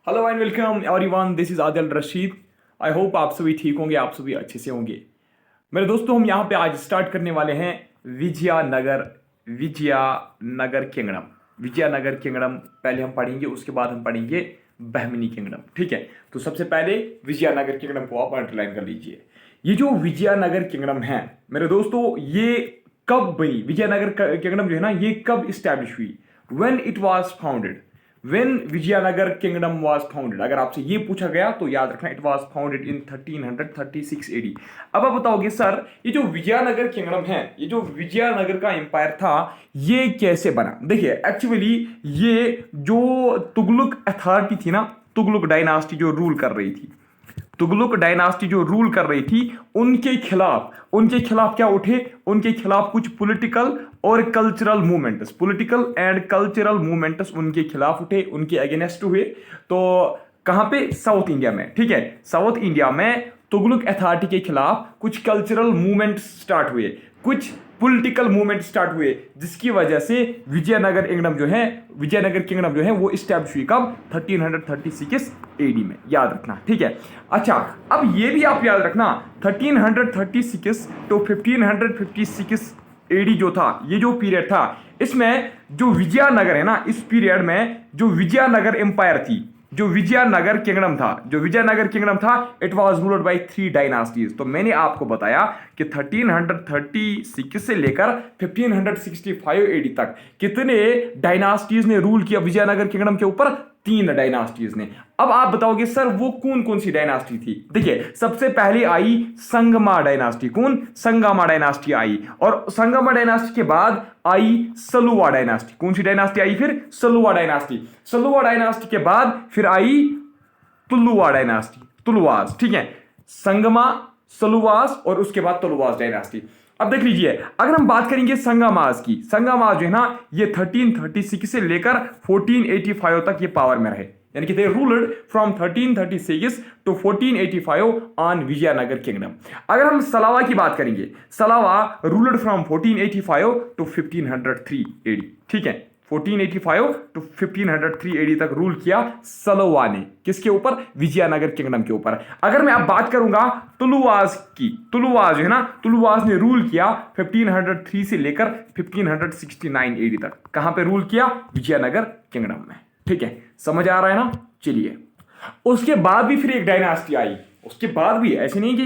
Hello and welcome everyone, this is Adil Rashid. I hope आप सभी ठीक होंगे, आप सभी अच्छे से होंगे। मेरे दोस्तों, हम यहाँ पे आज स्टार्ट करने वाले हैं विजयानगर किंगडम। विजयानगर किंगडम पहले हम पढ़ेंगे, उसके बाद हम पढ़ेंगे बहमिनी किंगडम। ठीक है, तो सबसे पहले विजयानगर किंगडम को आप अंडरलाइन कर लीजिए। ये जो विजयानगर किंगडम है मेरे दोस्तों, ये कब बनी? विजयनगर किंगडम जो है ना, ये कब स्टैब्लिश हुई? When it was founded, when Vijayanagar kingdom was founded. अगर आपसे ये पूछा गया तो याद रखना, it was founded in 1336 AD. अब आप बताओगे सर, ये जो विजयनगर किंगडम है, ये जो विजयनगर का एम्पायर था, ये कैसे बना? देखिए, एक्चुअली ये जो तुगलक अथॉरिटी थी ना, तुगलक डायनास्टी जो रूल कर रही थी, तुगलक डायनास्टी जो रूल कर रही थी, उनके खिलाफ क्या उठे? उनके खिलाफ कुछ पॉलिटिकल और cultural movements, political and cultural movements उनके खिलाफ उठे, उनके अगेंस्ट हुए। तो कहां पे? साउथ इंडिया में। ठीक है, साउथ इंडिया में तुगलक अथॉरिटी के खिलाफ कुछ कल्चरल मूवमेंट स्टार्ट हुए, कुछ पॉलिटिकल मूवमेंट स्टार्ट हुए, जिसकी वजह से विजयनगर किंगडम जो है वो स्टैब्लिश हुई। कब? 1336 एडी में, याद रखना। ठीक है, अच्छा, अब ये भी आप याद रखना, 1336 टू 1556 एडी जो था, ये जो पीरियड था, इसमें जो विजयनगर है ना, इस पीरियड में जो विजयनगर एम्पायर थी, जो विजयनगर किंगडम था, it was ruled by 3 dynasties. तो मैंने आपको बताया कि 1336 से लेकर 1565 एडी तक कितने डायनास्टीज ने रूल किया विजयनगर किंगडम के ऊपर? 3 डायनास्टीज ने। अब आप बताओगे सर, वो कौन कौन सी डायनास्टी थी? देखिए, सबसे पहले आई संगमा डायनास्टी। कौन? संगमा डायनास्टी आई। और संगमा डायनास्टी के बाद आई सलुवा डायनास्टी। कौन सी डायनास्टी आई फिर? सलुवा डायनास्टी। सलुवा डायनास्टी के बाद फिर आई तुलुवा डायनास्टी, तुलुवास। ठीक है, संगमा, सलुवास और उसके बाद तुलुवास डायनास्टी। अब देख लीजिए, अगर हम बात करेंगे संगमास की, संगमास जो है ना, ये 1336 से लेकर 1485 तक ये पावर में रहे, यानी कि they ruled from 1336 to 1485 on Vijayanagar kingdom. अगर हम सलावा की बात करेंगे, Saluva ruled from 1485 to 1503 AD. ठीक है, 1485 टू 1503 एडी तक रूल किया सलोवा ने। किसके ऊपर? विजयनगर किंगडम के ऊपर। अगर मैं अब बात करूंगा तुलुवास की, तुलुवास जो है ना, तुलुवास ने रूल किया 1503 से लेकर 1569 एडी तक। कहां पे रूल किया? विजयनगर किंगडम में। ठीक है, समझ आ रहा है ना? चलिए, उसके बाद भी फिर एक डायनास्टी आई। उसके बाद भी ऐसे नहीं कि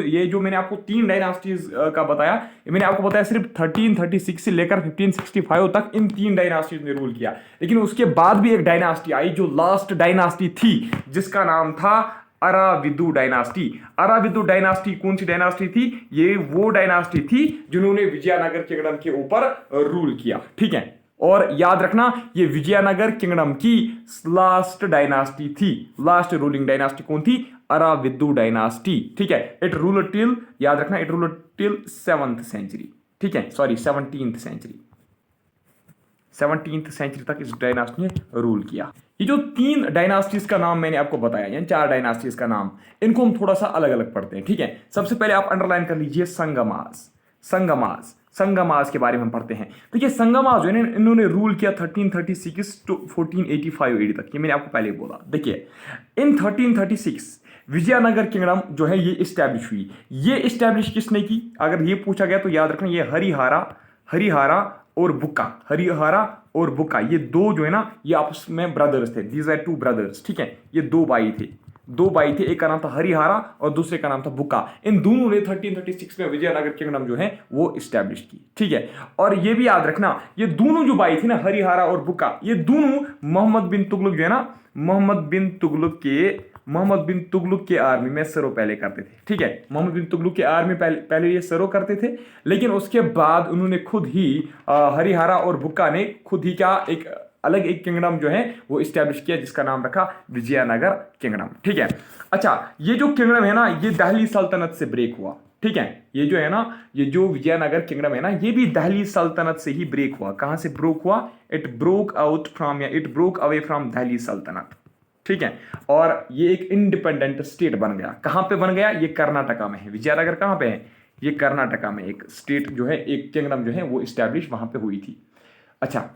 ये जो मैंने आपको 3 डायनास्टीज का बताया, मैंने आपको बताया सिर्फ 1336 से लेकर 1565 तक इन 3 डायनास्टीज ने रूल किया। लेकिन उसके बाद भी एक डायनास्टी आई, जो लास्ट डायनास्टी थी, जिसका नाम था अराविदु डायनास्टी। अराविदु डायनास्टी कौन सी डायनास्टी थी? ये वो डायनास्टी थी जिन्होंने विजयनगर किंगडम के ऊपर रूल किया। ठीक है, और याद रखना, ये विजयनगर किंगडम की लास्ट डायनास्टी थी। लास्ट रूलिंग डायनास्टी कौन थी? अराविदु डायनास्टी। ठीक है, इट रूल टिल, याद रखना, it rule till 7th century. ठीक है, sorry 17th century. 17th century तक इस डायनास्टी ने रूल किया। ये जो 3 डायनास्टीज का नाम मैंने आपको बताया, यानी 4 डायनास्टीज का नाम, इनको हम थोड़ा सा अलग अलग पढ़ते हैं। ठीक है, सबसे पहले आप अंडरलाइन कर लीजिए संगमास। संगमास के बारे में हम पढ़ते हैं। देखिए, संगमास जो है इन्होंने रूल किया 1336 टू 1485 एडी तक। ये मैंने आपको पहले बोला। देखिए, इन 1336 विजयनगर किंगडम जो है ये स्टैब्लिश हुई। ये स्टैब्लिश किसने की? अगर ये पूछा गया तो याद रखना, ये हरिहारा और बुक्का, ये दो जो है ना, ये आपस में ब्रदर्स थे। These are 2 brothers. ठीक है, ये दो भाई थे, एक का नाम था हरिहारा और दूसरे का नाम था बुक्का। इन दोनों ने 1336 में विजयनगर किंगडम जो है वो स्टैब्लिश की। ठीक है, और ये भी याद रखना, ये दोनों जो भाई थे ना, हरिहारा और बुक्का, ये दोनों मोहम्मद बिन तुगलक जो है ना, मोहम्मद बिन तुगलक के आर्मी में सर्व पहले करते थे। ठीक है, मोहम्मद बिन तुगलक के आर्मी पहले ये सर्व करते थे, लेकिन उसके बाद उन्होंने खुद ही हरिहारा और बुक्का ने खुद ही क्या एक किंगडम जो है वो स्टैब्लिश किया, जिसका नाम रखा विजयनगर किंगडम। ठीक है, अच्छा, ये जो किंगडम है ना, ये दिल्ली सल्तनत से ब्रेक हुआ। ठीक है, ये जो है ना, ये जो विजयनगर किंगडम है ना, ये भी दिल्ली सल्तनत से ही ब्रेक हुआ। कहां से ब्रेक हुआ? It broke away from Delhi सल्तनत। ठीक है, और ये एक इंडिपेंडेंट स्टेट बन गया। कहां पे बन गया? ये कर्नाटका में है। विजयनगर कहां पे है? ये कर्नाटका में एक स्टेट जो है, एक किंगडम जो है वो स्टैब्लिश वहां पे हुई थी। अच्छा,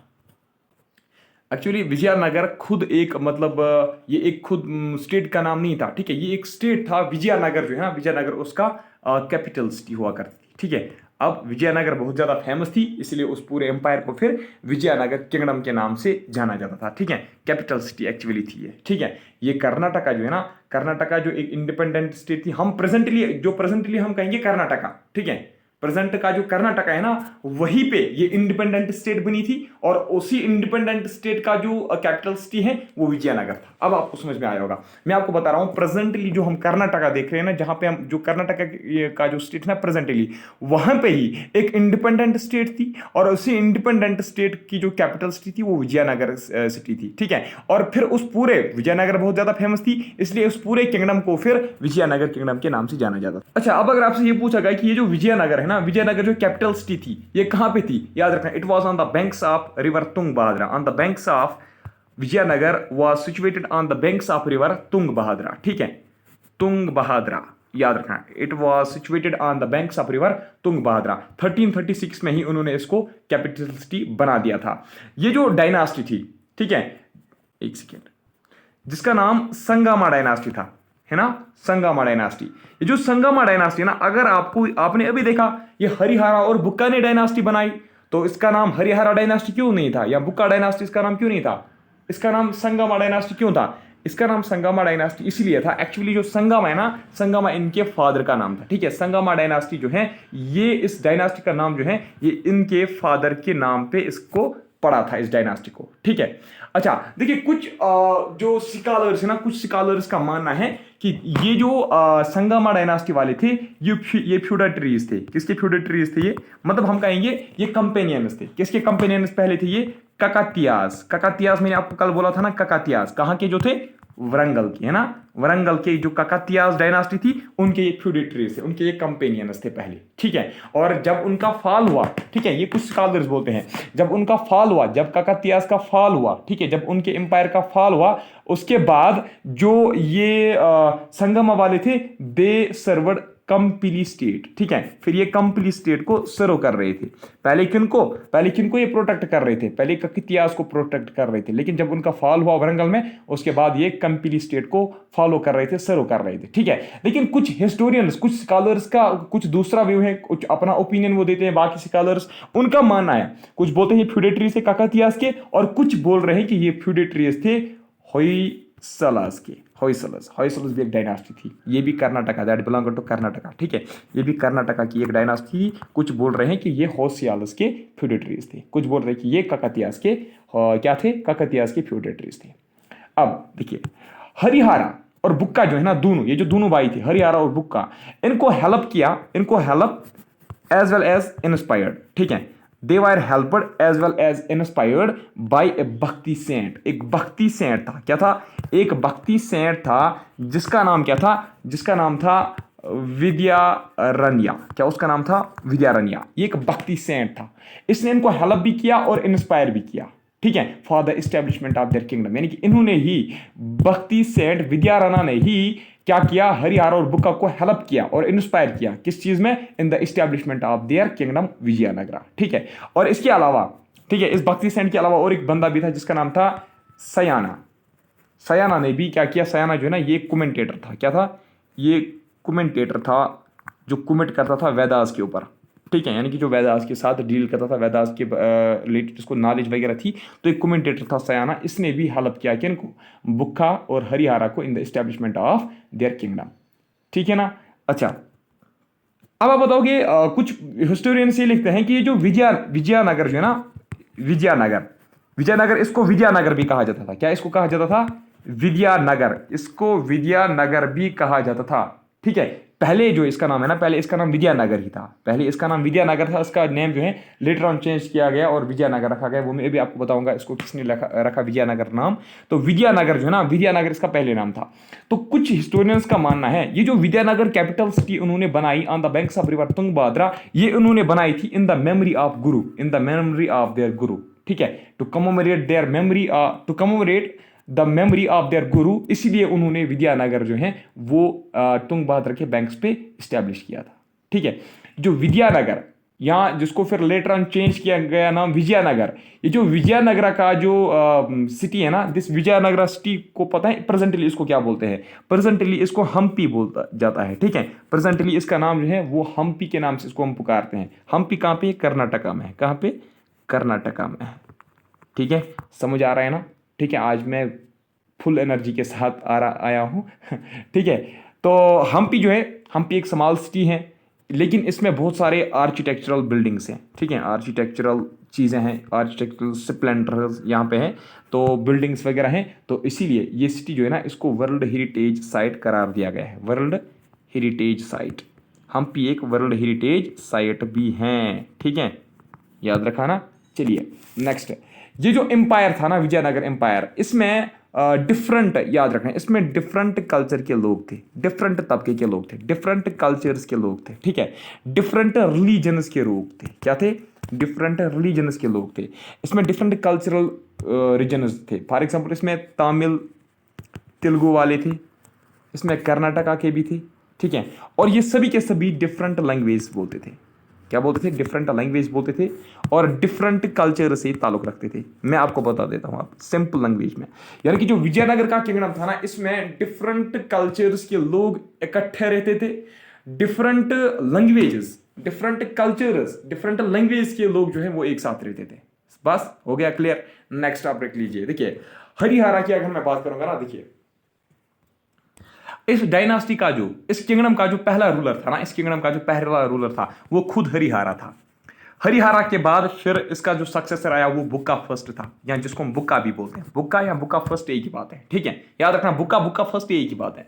एक्चुअली विजयनगर खुद एक मतलब ये एक खुद स्टेट का नाम नहीं था, ठीक है। ये एक स्टेट था विजयनगर जो है ना, विजयनगर उसका कैपिटल सिटी हुआ करती थी, ठीक है। अब विजयनगर बहुत ज़्यादा फेमस थी, इसलिए उस पूरे एम्पायर को फिर विजयनगर किंगडम के नाम से जाना जाता था, ठीक है। कैपिटल सिटी एक्चुअली थी ये, ठीक है। ये कर्नाटका जो है ना, कर्नाटका जो एक इंडिपेंडेंट स्टेट थी, हम प्रेजेंटली हम कहेंगे कर्नाटका, ठीक है। प्रेजेंट का जो कर्नाटका है ना, वहीं पे ये इंडिपेंडेंट स्टेट बनी थी, और उसी इंडिपेंडेंट स्टेट का जो कैपिटल सिटी है वो विजयनगर था। अब आपको समझ में आया होगा। मैं आपको बता रहा हूं प्रेजेंटली जो हम कर्नाटका देख रहे हैं ना, जहां पे हम जो कर्नाटका का जो स्टेट है ना प्रेजेंटली, वहां पे ही एक इंडिपेंडेंट स्टेट थी, और उसी इंडिपेंडेंट स्टेट की जो कैपिटल सिटी थी वो विजयनगर सिटी थी, ठीक है। और फिर उस पूरे विजयनगर बहुत ज्यादा फेमस थी, इसलिए उस पूरे किंगडम को फिर विजयनगर किंगडम के नाम से जाना जाता था। अच्छा, अब अगर आपसे ये पूछा गया कि ये जो विजयनगर है ना, विजयनगर जो कैपिटल सिटी थी ये कहां पे थी, याद रखना, it was on the banks of river Tungabhadra. On the banks of Vijayanagar was situated on the banks of river Tungabhadra, ठीक है। तुंगभद्रा, याद रखना, it was situated on the banks of river Tungabhadra. 1336 में ही उन्होंने इसको कैपिटल सिटी बना दिया था। ये जो डायनास्टी थी, ठीक है, एक सेकेंड, जिसका नाम संगामा डायनास्टी था, है ना, संगामा डायनास्टी। ये जो संगामा डायनास्टी है ना, अगर आपने अभी देखा ये हरिहरा और बुक्का ने डायनास्टी बनाई, तो इसका नाम हरिहरा डायनास्टी क्यों नहीं था, या बुक्का डायनास्टी इसका नाम क्यों नहीं था, इसका नाम संगामा डायनास्टी क्यों था? इसका नाम संगामा डायनास्टी इसलिए था, एक्चुअली जो संगम है ना, संगमा इनके फादर का नाम था, ठीक है। संगामा डायनास्टी जो है, ये इस डायनास्टी का नाम जो है ये इनके फादर के नाम पे इसको पड़ा था, इस डायनास्टी को, ठीक है। अच्छा देखिए, कुछ जो स्कॉलर्स है ना, कुछ स्कॉलर्स का मानना है कि ये जो संगमा डायनास्टी वाले थे, ये फ्यूडेटरीज थे। किसके फ्यूडेटरीज थे ये? मतलब हम कहेंगे ये कंपेनियंस थे। किसके कंपेनियंस पहले थे ये? ककातियास। ककातियास मैंने आपको कल बोला था ना, ककातियास कहाँ के जो थे? वरंगल के, है ना। वरंगल के जो ककातियास डायनास्टी थी, उनके ये फ्यूडेटरीज थे, उनके ये कंपेनियंस थे पहले, ठीक है। और जब उनका फॉल हुआ, ठीक है, ये कुछ स्कॉलर्स बोलते हैं, जब उनका फॉल हुआ, जब ककातियास का फॉल हुआ, ठीक है, जब उनके एम्पायर का फॉल हुआ, उसके बाद जो ये संगमा वाले थे, दे सर्वड कंपली स्टेट, ठीक है। फिर ये कंपली स्टेट को सर्व कर रहे थे। पहले किनको ये प्रोटेक्ट कर रहे थे? पहले ककतियास को प्रोटेक्ट कर रहे थे, लेकिन जब उनका फॉल हुआ वरंगल में, उसके बाद ये कंपली स्टेट को फॉलो कर रहे थे, सर्व कर रहे थे, ठीक है। लेकिन कुछ हिस्टोरियंस, कुछ स्कॉलर्स का कुछ दूसरा व्यू है, कुछ अपना ओपिनियन वो देते हैं। बाकी स्कॉलर्स उनका मानना है, कुछ बोलते हैं फ्यूडेटरीज थे ककतियास के, और कुछ बोल रहे हैं कि ये फ्यूडेटरीज थे होयसलस के। होयसलस भी एक डायनास्टी थी, ये भी Karnataka, that belong to Karnataka, ठीक है। ये भी कर्नाटका की एक डायनास्टी थी। कुछ बोल रहे हैं कि ये होयसलस के फ्यूडेटरीज थे, कुछ बोल रहे हैं कि ये ककतियास के क्या थे? ककतियास के फ्यूडेटरीज थे। अब देखिए, हरिहरा और बुक्का जो है ना, दोनों, ये जो दोनों भाई थे, हरिहरा और बुक्का, इनको हेल्प किया, इनको help as well as inspired, ठीक है। They were helped as well as inspired by a भक्ति सेंट। एक भक्ति सेंट था, क्या था? एक भक्ति सेंट था, जिसका नाम क्या था? जिसका नाम था विद्यारण्य। क्या उसका नाम था? विद्यारण्य। ये एक भक्ति सेंट था, इसने इनको हेल्प भी किया और इंस्पायर भी किया, ठीक है, for the establishment of their kingdom. यानी कि इन्होंने ही, भक्ति सेंट विद्यारण्य ने ही क्या किया? हरिहर और बुक्का को हेल्प किया और इंस्पायर किया, किस चीज में? In the establishment of their kingdom Vijayanagara, ठीक है। और इसके अलावा, ठीक है, इस भक्ति सेंट के अलावा और एक बंदा भी था जिसका नाम था सयाना। सयाना ने भी क्या किया? सयाना जो है ना, ये कमेंटेटर था। क्या था? ये कमेंटेटर था जो कमेंट करता था वेदास के ऊपर, ठीक है। यानी कि जो वेदास के साथ डील करता था, वेदास के रिलेटेड जिसको नॉलेज वगैरह थी, तो एक कमेंटेटर था सयाना। इसने भी हेल्प किया किनको? बुक्का और हरिहरा को in the establishment of their kingdom, ठीक है ना। अच्छा, अब आप बताओगे, कुछ हिस्टोरियंस ये लिखते हैं कि ये जो विजयनगर जो है ना, विजयनगर, इसको विद्यानगर भी कहा जाता था। क्या इसको कहा जाता था? विद्यानगर। इसको विद्यानगर भी कहा जाता था, ठीक है। पहले जो इसका नाम है ना, पहले इसका नाम विद्यानगर ही था, पहले इसका नाम विद्यानगर था। इसका नेम जो है लेटर ऑन चेंज किया गया और विजयनगर रखा गया। वो मैं भी आपको बताऊंगा इसको किसने रखा विजयनगर नाम। तो विद्यानगर जो है ना, विद्यानगर इसका पहले नाम था। तो कुछ हिस्टोरियंस का मानना है ये जो विद्यानगर कैपिटल सिटी उन्होंने बनाई on the banks of river Tungabhadra, ये उन्होंने बनाई थी in the memory of guru, in the memory of their guru, ठीक है, to commemorate their memory, to commemorate the memory of their guru. इसीलिए उन्होंने विद्यानगर जो है वो तुंगभद्रा के बैंक्स पे स्टैब्लिश किया था, ठीक है। जो विद्यानगर, यहाँ जिसको फिर लेटर ऑन चेंज किया गया नाम विजयनगर। ये जो विजयनगरा का जो सिटी है ना, दिस विजयनगरा सिटी को पता है प्रेजेंटली इसको क्या बोलते हैं? प्रेजेंटली इसको हम्पी बोलता जाता है, ठीक है। प्रेजेंटली इसका नाम जो है वो हम्पी के नाम से इसको हम पुकारते हैं। हम्पी कहाँ पे? कर्नाटका में है। कहाँ पे? कर्नाटका में है, ठीक है। समझ आ रहा है ना? ठीक है, आज मैं फुल एनर्जी के साथ आया हूँ ठीक है। तो हम्पी जो है, हम्पी एक स्मॉल सिटी है, लेकिन इसमें बहुत सारे आर्किटेक्चरल बिल्डिंग्स हैं, ठीक है। आर्किटेक्चरल चीज़ें हैं, आर्किटेक्चरल स्प्लेंडर्स यहाँ पे हैं, तो बिल्डिंग्स वगैरह हैं। तो इसीलिए ये सिटी जो है ना, इसको वर्ल्ड हेरिटेज साइट करार दिया गया है। वर्ल्ड हेरिटेज साइट, हम्पी एक वर्ल्ड हेरिटेज साइट भी हैं, ठीक है, याद रखा ना। चलिए नेक्स्ट, ये जो एम्पायर था ना, विजयनगर एम्पायर, इसमें डिफरेंट, याद रखना, इसमें डिफरेंट कल्चर के लोग थे, डिफरेंट तबके के लोग थे, डिफरेंट कल्चर्स के लोग थे, ठीक है। डिफरेंट रिलीजन्स के लोग थे। क्या थे? डिफरेंट रिलीजन्स के लोग थे। इसमें डिफरेंट कल्चरल रीजन्स थे। फॉर एग्जाम्पल इसमें तमिल तेलुगु वाले थे, इसमें कर्नाटका के भी थे, ठीक है। और ये सभी के सभी डिफरेंट लैंग्वेज बोलते थे। क्या बोलते थे? डिफरेंट लैंग्वेज बोलते थे और डिफरेंट कल्चर से ताल्लुक रखते थे। मैं आपको बता देता हूँ आप सिंपल लैंग्वेज में, यानी कि जो विजयनगर का किंगडम था ना, इसमें डिफरेंट कल्चर्स के लोग इकट्ठे रहते थे। Different languages, different cultures, different language के लोग जो है वो एक साथ रहते थे। बस हो गया क्लियर। नेक्स्ट आप रख लीजिए। देखिए हरिहरा की अगर मैं बात करूंगा ना, देखिए इस डायनास्टी का जो, इस किंगडम का जो पहला रूलर था ना, इस किंगडम का जो पहला रूलर था वो खुद हरिहरा था। हरिहरा के बाद फिर इसका जो सक्सेसर आया वो बुक्का फर्स्ट था, या जिसको हम बुक्का भी बोलते हैं। बुक्का या बुक्का फर्स्ट एक ही बात है, ठीक है, याद रखना। बुक्का बुक्का फर्स्ट एक ही बात है।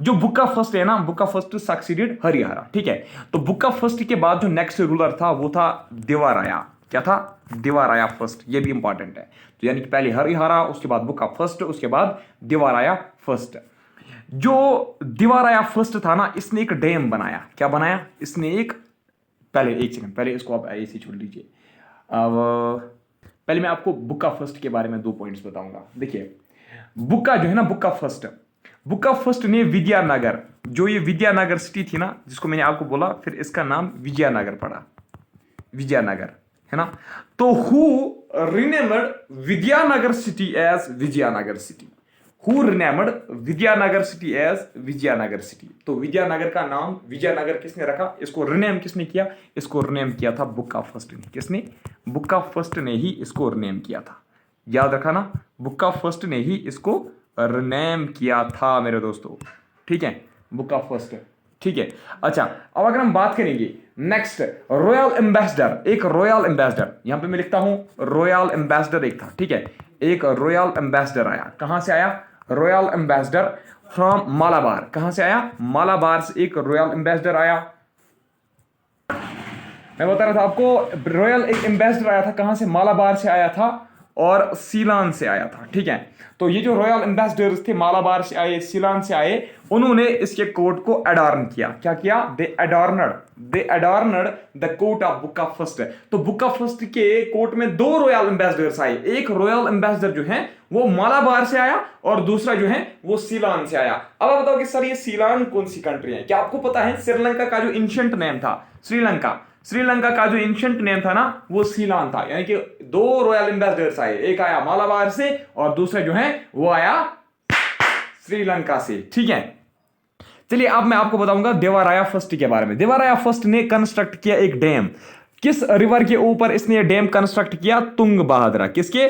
जो बुक्का फर्स्ट है ना, बुक्का फर्स्ट सक्सीडेड हरिहरा, ठीक है। तो बुक्का फर्स्ट के बाद जो नेक्स्ट रूलर था वो था देवाराया। क्या था? देवाराया फर्स्ट। ये भी इंपॉर्टेंट है। तो यानी कि पहले हरिहरा, उसके बाद बुक्का फर्स्ट, उसके बाद देवाराया फर्स्ट। जो देवाराया फर्स्ट था ना, इसने एक डैम बनाया। क्या बनाया? इसने एक, पहले एक सेकंड, पहले इसको आप ऐसे छोड़ लीजिए। अब पहले मैं आपको बुक्का फर्स्ट के बारे में 2 पॉइंट्स बताऊंगा। देखिए बुक्का जो है ना, बुक्का फर्स्ट ने विद्यानगर, जो ये विद्यानगर सिटी थी ना, जिसको मैंने आपको बोला, फिर इसका नाम विजयनगर पड़ा, विजयनगर, है ना। तो who renamed Vidyanagar city as Vijayanagar city. Who renamed Vidyanagar city as Vijayanagar city. तो विद्यानगर का नाम विजयनगर किसने रखा? इसको रिनेम किसने किया? इसको रिनेम किया था बुक्का फर्स्ट ने। किसने? बुक्का फर्स्ट ने ही इसको रिनेम किया था। याद रखा ना, बुक्का फर्स्ट ने ही इसको रिनेम किया था मेरे दोस्तों, ठीक है, बुक्का फर्स्ट, ठीक है। अच्छा, अब अगर हम बात करेंगे नेक्स्ट, रॉयल एम्बेसडर। एक रॉयल एम्बेसडर, यहां पे मैं लिखता हूं रॉयल एम्बेसडर एक था, ठीक है। एक रॉयल एम्बेसडर आया। कहां से आया? Royal ambassador from Malabar. कहां से आया? मालाबार से एक रॉयल एम्बेसडर आया। मैं बता रहा था आपको, रॉयल एक एम्बेसडर आया था। कहां से? मालाबार से आया था और सीलान से आया था, ठीक है। तो ये जो रॉयल एम्बेसडर्स थे, मालाबार से आए, सीलान से आए, उन्होंने इसके कोर्ट को एडॉर्न किया। क्या किया? They adorned the court of Bukka first. तो बुक्का फर्स्ट के कोर्ट में 2 रॉयल एम्बेसडर्स आए। एक रॉयल एम्बेसडर जो है वो मालाबार से आया और दूसरा जो है वो सीलान से आया। अब आप बताओ कि सर ये सीलान कौन सी कंट्री है? क्या आपको पता है श्रीलंका का जो एंशिएंट नेम था, श्रीलंका का जो एंशिएंट नेम था ना, वो सीलान था। यानी कि 2 रॉयल एम्बेसडर्स आए, एक आया मालाबार से और दूसरा जो है वो आया श्रीलंका से, ठीक है। चलिए अब मैं आपको बताऊंगा देवाराया फर्स्ट के बारे में। देवाराया फर्स्ट ने कंस्ट्रक्ट किया एक डैम। किस रिवर के ऊपर इसने डैम कंस्ट्रक्ट किया? तुंगभद्रा। किसके?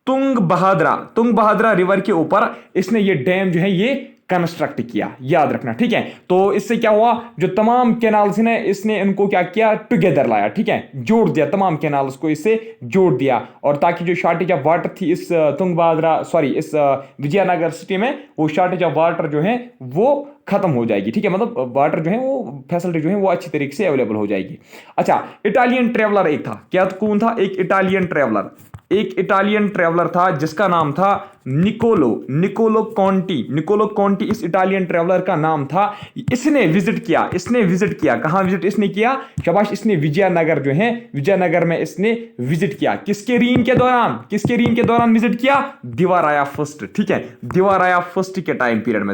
तुंगभद्रा रिवर के ऊपर इसने ये डैम जो है ये कंस्ट्रक्ट किया, याद रखना, ठीक है। तो इससे क्या हुआ? जो तमाम कैनाल्स ने, इसने इनको क्या किया? टुगेदर लाया, ठीक है, जोड़ दिया, तमाम कैनाल्स को इससे जोड़ दिया। और ताकि जो शॉर्टेज ऑफ वाटर थी इस इस विजयनगर सिटी में, वो शॉर्टेज ऑफ वाटर जो है वो खत्म हो जाएगी, ठीक है। मतलब वाटर जो है वो फैसिलिटी जो है वो अच्छी तरीके से अवेलेबल हो जाएगी। अच्छा, इटालियन ट्रेवलर एक था। क्या कौन था? एक इटालियन ट्रेवलर था जिसका नाम था निकोलो कॉन्टी इस इटालियन ट्रेवलर का नाम था। इसने विजिट किया कहां विजिट इसने किया, शाबाश, इसने विजयनगर जो है, विजयनगर में इसने विजिट किया। किसके रीन के दौरान विजिट किया? देवराया फर्स्ट। ठीक है, देवराया फर्स्ट के टाइम पीरियड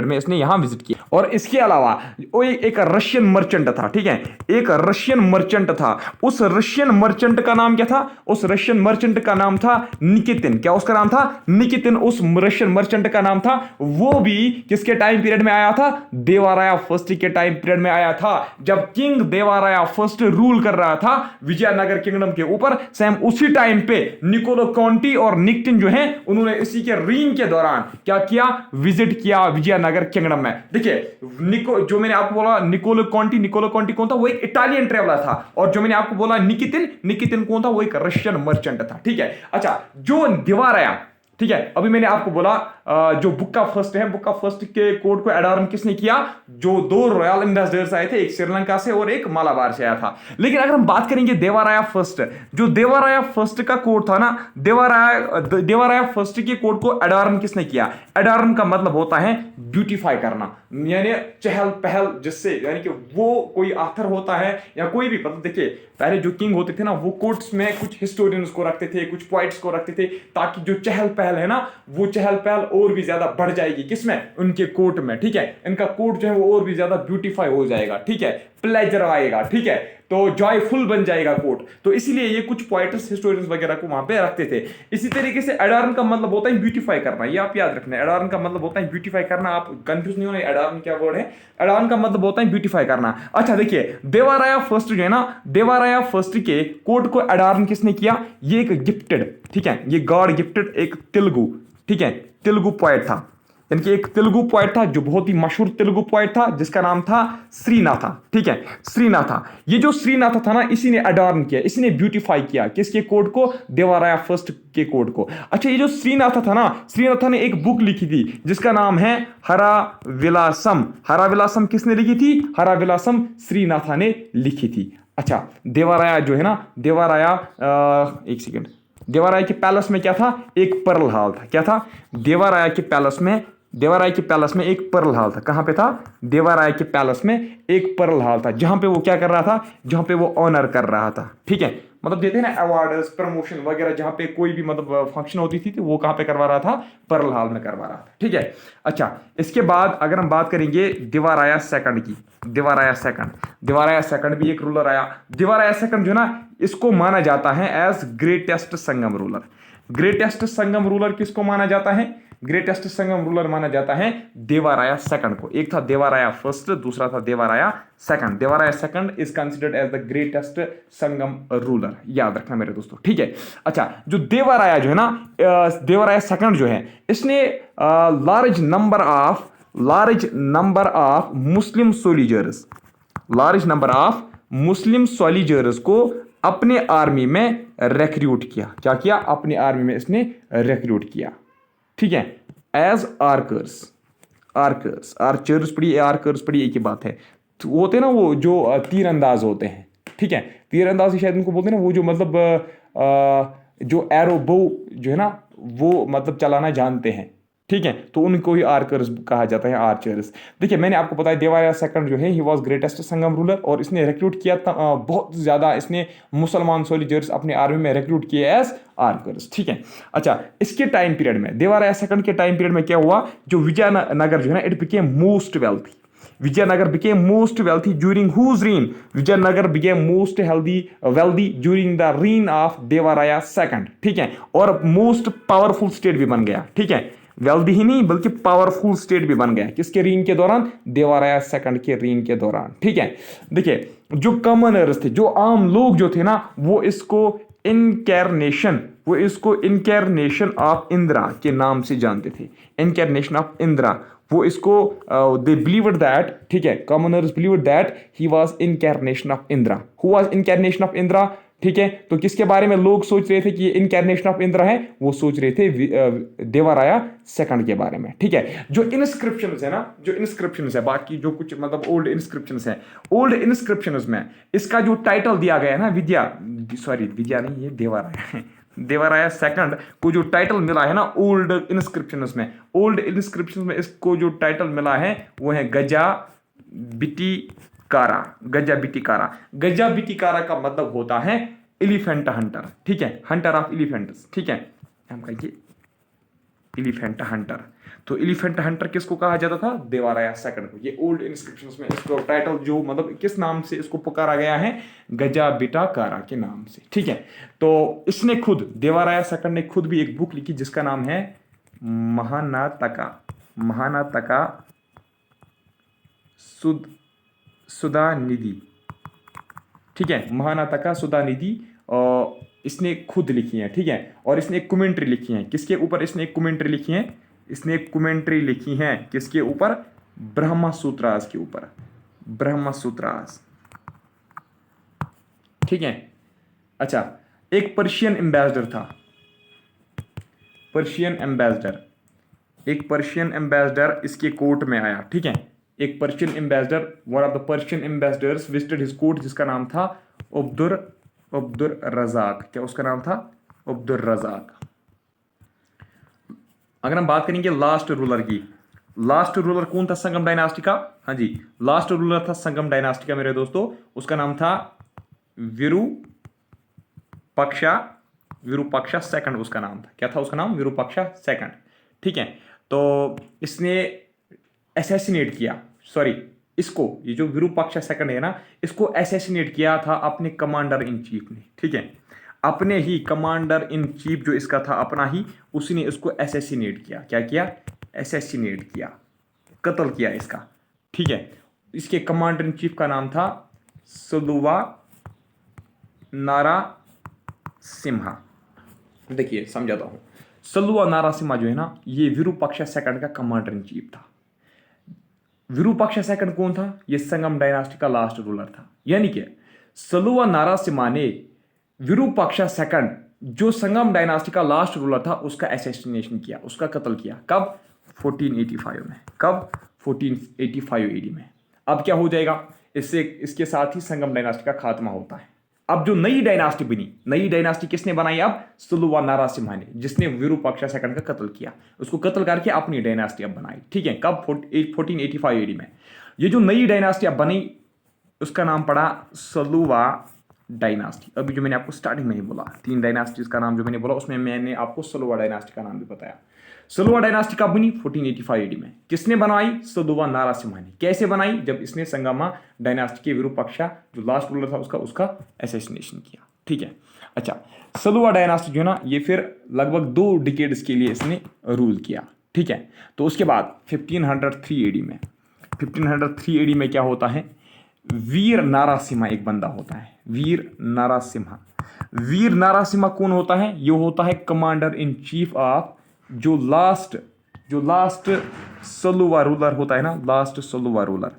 में इसने यहां विजिट किया। और इसके अलावा वो एक रशियन मर्चेंट था। ठीक है, एक रशियन मर्चेंट था। उस रशियन मर्चेंट का नाम क्या था? उस रशियन मर्चेंट का नाम था निकितिन। क्या उसका नाम था? निकितिन। उस रशियन मर्चेंट का नाम था। वो भी किसके टाइम पीरियड में आया था? देवराया फर्स्ट के टाइम पीरियड में आया था, जब किंग देवराया फर्स्ट रूल कर रहा था विजयनगर किंगडम के ऊपर। सेम उसी टाइम पे निकोलो कॉन्टी और निकितिन जो है, उन्होंने इसी के रीन के दौरान क्या किया? विजिट किया विजयनगर किंगडम में। देखिए, जो मैंने आपको बोला निकोलो कॉन्टी कौन था? वो एक इटालियन ट्रेवलर था। और जो मैंने आपको बोला निकितिन कौन था? वो एक रशियन मर्चेंट था। ठीक है, अच्छा, जो देवराया, ठीक है, अभी मैंने आपको बोला जो बुक्का फर्स्ट के कोड को एडॉर्न किसने किया? जो दो रॉयल एम्बेसडर्स आए थे, एक श्रीलंका से और एक मालाबार से आया था। लेकिन अगर हम बात करेंगे देवराया फर्स्ट, जो देवराया फर्स्ट का कोड था ना, देवराया फर्स्ट के कोड को एडॉर्न किसने किया? एडॉर्न का मतलब होता है ब्यूटीफाई करना, यानी चहल पहल, जिससे यानी कि वो कोई आथर होता है या कोई भी, मतलब देखिए पहले जो किंग होते थे ना, वो कोर्ट्स में कुछ हिस्टोरियंस को रखते थे, कुछ पोइट्स को रखते थे, ताकि जो चहल पहल है ना, वो चहल पहल और भी ज्यादा बढ़ जाएगी। किसमें? उनके कोर्ट में। ठीक है, इनका कोर्ट जो है वो और भी ज्यादा ब्यूटीफाई हो जाएगा। ठीक है, प्लेजर आएगा। ठीक है, तो जॉयफुल बन जाएगा कोर्ट। तो इसीलिए ये कुछ पोइट्स, हिस्टोरियंस वगैरह को वहां पे रखते थे। इसी तरीके से एडॉर्न का मतलब होता है ब्यूटीफाई करना, ये आप याद रखना। एडॉर्न का मतलब होता है ब्यूटीफाई करना। आप कंफ्यूज नहीं होना, एडॉर्न क्या वर्ड है। एडॉर्न का मतलब होता है ब्यूटीफाई करना। अच्छा, देखिए, देवराया फर्स्ट जो है ना, देवराया फर्स्ट के कोर्ट को एडॉर्न किसने किया? ये एक गिफ्टेड, ठीक है, ये गॉड गिफ्टेड एक तेलुगु, ठीक है, तेलुगु पोएट था। इनके एक तेलुगु पोएट था जो बहुत ही मशहूर तेलुगु पोएट था, जिसका नाम था श्रीनाथा। ठीक है, श्रीनाथा। ये जो श्रीनाथा था ना, इसी ने अडॉर्न किया, इसी ने ब्यूटीफाई किया किसके कोड को? देवराया फर्स्ट के कोड को। अच्छा, ये जो श्रीनाथा था ना, श्रीनाथा ने एक बुक लिखी थी जिसका नाम है हरा विलासम। हरा विलासम किसने लिखी थी? हरा विलासम श्रीनाथा ने लिखी थी। अच्छा, देवराया जो है ना, देवराया एक सेकेंड, देवराया के पैलेस में क्या था? एक पर्ल हॉल था। क्या था? देवराया के पैलेस में एक पर्ल हॉल था। कहां पे था? देवराया के पैलेस में एक पर्ल हॉल था, जहां पे वो क्या कर रहा था? जहां पे वो ऑनर कर रहा था। ठीक है, मतलब देते हैं ना अवार्ड्स, प्रमोशन वगैरह, जहां पे कोई भी मतलब फंक्शन होती थी तो वो कहां पे करवा रहा था? पर्ल हॉल में करवा रहा था। ठीक है, अच्छा, इसके बाद अगर हम बात करेंगे देवराया सेकंड की, देवराया सेकंड भी एक रूलर आया। देवराया सेकंड जो ना, इसको माना जाता है as greatest Sangama ruler. Greatest Sangama ruler किसको माना जाता है? ग्रेटेस्ट संगम रूलर माना जाता है देवराया सेकंड को। एक था देवराया फर्स्ट, दूसरा था Devaraya second. Devaraya second is considered as the greatest Sangama ruler, याद रखना मेरे दोस्तों। ठीक है, अच्छा, जो देवराया जो है ना, देवराया सेकंड जो है, इसने large number of Muslim soldiers, large number of Muslim soldiers को अपने आर्मी में रिक्रूट किया। क्या किया? अपने आर्मी में इसने रिक्रूट किया। ठीक है, एज आर्चर्स पढ़ी एक ही बात है। तो वो होते हैं ना, वो जो तीरंदाज होते हैं। ठीक है, तीरंदाज शायद उनको बोलते हैं ना, वो जो मतलब जो एरो बो जो है ना, वो मतलब चलाना जानते हैं। ठीक है, तो उनको ही आर्कर्स कहा जाता है, आर्चर्स। देखिए, मैंने आपको बताया देवराया सेकंड जो है, he was greatest Sangama ruler, और इसने रिक्रूट किया बहुत ज्यादा, इसने मुसलमान सोल्जर्स अपने आर्मी में रिक्रूट किए एज आर्कर्स। ठीक है, अच्छा, इसके टाइम पीरियड में, देवराया सेकंड के टाइम पीरियड में क्या हुआ? जो विजयनगर जो है ना, it became most wealthy. Vijayanagar became most wealthy during whose reign? Vijayanagar became most wealthy during the reign of Devaraya II. ठीक है, और मोस्ट पावरफुल स्टेट भी बन गया। ठीक है, वेल्दी ही नहीं बल्कि पावरफुल स्टेट भी बन गया। किसके रीन के दौरान? देवराया सेकंड के रीन के दौरान। ठीक है, देखिए, जो कॉमनर्स थे, जो आम लोग जो थे ना, वो इसको इनकैरनेशन ऑफ इंदिरा के नाम से जानते थे। इनकैरनेशन ऑफ इंदिरा, वो इसको दे बिलीव्ड दैट, ठीक है, commoners believed that he was incarnation of Indira. Who was incarnation of Indira? ठीक है, तो किसके बारे में लोग सोच रहे थे कि ये इनकैरनेशन ऑफ इंदिरा है? वो सोच रहे थे देवराया सेकंड के बारे में। ठीक है, जो इनस्क्रिप्शंस है ना, जो इनस्क्रिप्शंस है, बाकी जो कुछ मतलब ओल्ड इनस्क्रिप्शंस है, ओल्ड इनस्क्रिप्शंस में इसका जो टाइटल दिया गया है ना, विद्या नहीं, ये देवराया है, देवराया सेकंड को जो टाइटल मिला है ना ओल्ड इंस्क्रिप्शंस में इसको जो टाइटल मिला है वो है गजा बिटिकारा। गजा बिटिकारा का मतलब होता है एलिफेंट हंटर, ठीक है, हंटर ऑफ एलिफेंट्स, ठीक है, हम कहेंगे एलिफेंट हंटर। तो एलिफेंट हंटर किसको कहा जाता था? देवराया सेकंड को। ये ओल्ड इंस्क्रिप्शंस में इसको टाइटल जो मतलब किस नाम से इसको पुकारा गया है? गजा बिटिकारा के नाम से, ठीक है। तो इसने खुद, देवराया सेकंड ने खुद भी एक बुक लिखी जिसका नाम है महानातका सुधा निधि, ठीक है, महानातका सुधा निधि, और इसने खुद लिखी है, ठीक है। और इसने एक कमेंट्री लिखी है, किसके ऊपर इसने एक कमेंट्री लिखी है? इसने एक कमेंट्री लिखी है किसके ऊपर? ब्रह्मा सूत्रास के ऊपर, ब्रह्मा सूत्रास, ठीक है। अच्छा, एक पर्शियन एम्बेसडर था, एक पर्शियन एम्बेसडर इसके कोर्ट में आया, ठीक है। एक Persian ambassador, one of the Persian ambassadors visited his court, जिसका नाम था अब्दुर रजाक। क्या उसका नाम था? अब्दुर रजाक। अगर हम बात करेंगे लास्ट रूलर की, लास्ट रूलर कौन था संगम डायनास्टी का? हाँ जी, लास्ट रूलर था संगम डायनास्टी का मेरे दोस्तों, उसका नाम था विरूपाक्षा सेकंड उसका नाम था। क्या था उसका नाम? विरूपाक्षा सेकंड, ठीक है। तो इसने असैसिनेट किया, सॉरी, इसको, ये जो विरूपाक्षा सेकंड है ना, इसको असैसिनेट किया था अपने कमांडर इन चीफ ने, ठीक है। अपने ही कमांडर इन चीफ जो इसका था अपना ही, उसी ने इसको असैसिनेट किया। क्या किया? असैसिनेट किया, कत्ल किया इसका, ठीक है। इसके कमांडर इन चीफ का नाम था सलुवा नारासिम्हा। देखिए समझाता हूं, सलुवा नारासिम्हा जो है ना, ये विरूपाक्षा सेकंड का कमांडर इन चीफ था। विरूपाक्षा सेकंड कौन था? ये संगम डायनास्टी का लास्ट रूलर था। यानी कि सलुवा नारासिम्हा ने विरूपाक्षा सेकंड जो संगम डायनास्टी का लास्ट रूलर था उसका असैसिनेशन किया, उसका कत्ल किया। कब? 1485 में। कब? 1485 एडी में। अब क्या हो जाएगा? इससे इसके साथ ही संगम डायनास्टी का खात्मा होता है। अब जो नई डायनास्टी बनी, नई डायनास्टी किसने बनाई? अब सलुवा नारासिम्हा ने, जिसने विरूपाक्षा सेकंड का कत्ल किया, उसको कत्ल करके अपनी डायनास्टी अब बनाई, ठीक है। कब? 1485 एडी में। ये जो नई डायनास्टी अब बनी उसका नाम पड़ा सलुवा डायनास्टी। अभी जो मैंने आपको स्टार्टिंग में ही बोला, 3 डायनास्टीज का नाम जो मैंने बोला उसमें मैंने आपको सलुवा डायनास्टी का नाम भी बताया। सलुवा डायनास्टी कब बनी? 1485 एडी में। किसने बनाई? सलुवा नारासिम्हा ने। कैसे बनाई? जब इसने संगमा डायनास्टी के विरूपाक्षा जो लास्ट रूलर था उसका असैसिनेशन किया, ठीक है। अच्छा, सलुवा डायनास्टी जो है ना, ये फिर लगभग 2 डिकेड्स के लिए इसने रूल किया, ठीक है। तो उसके बाद 1503 एडी में, 1503 एडी में क्या होता है? वीर नारासिम्हा एक बंदा होता है, वीर नारासिम्हा। वीर नारासिम्हा कौन होता है? ये होता है कमांडर इन चीफ ऑफ जो लास्ट सलुवा रूलर होता है ना, last Saluwa ruler,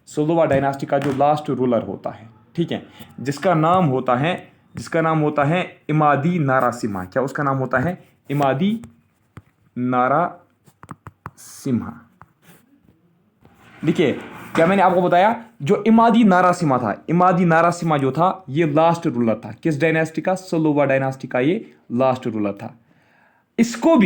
Saluwa dynasty का जो लास्ट रूलर होता है, ठीक है, जिसका नाम होता है इमादी नारासिम्हा। क्या उसका नाम होता है? इमादी नारासिम्हा। देखिए, क्या मैंने आपको बताया, जो इमादी नारासिम्हा था, इमादी नारासिम्हा जो था ये लास्ट रूलर था। किस डायनास्टी का? सलुवा डायनास्टी का ये लास्ट रूलर था। इसको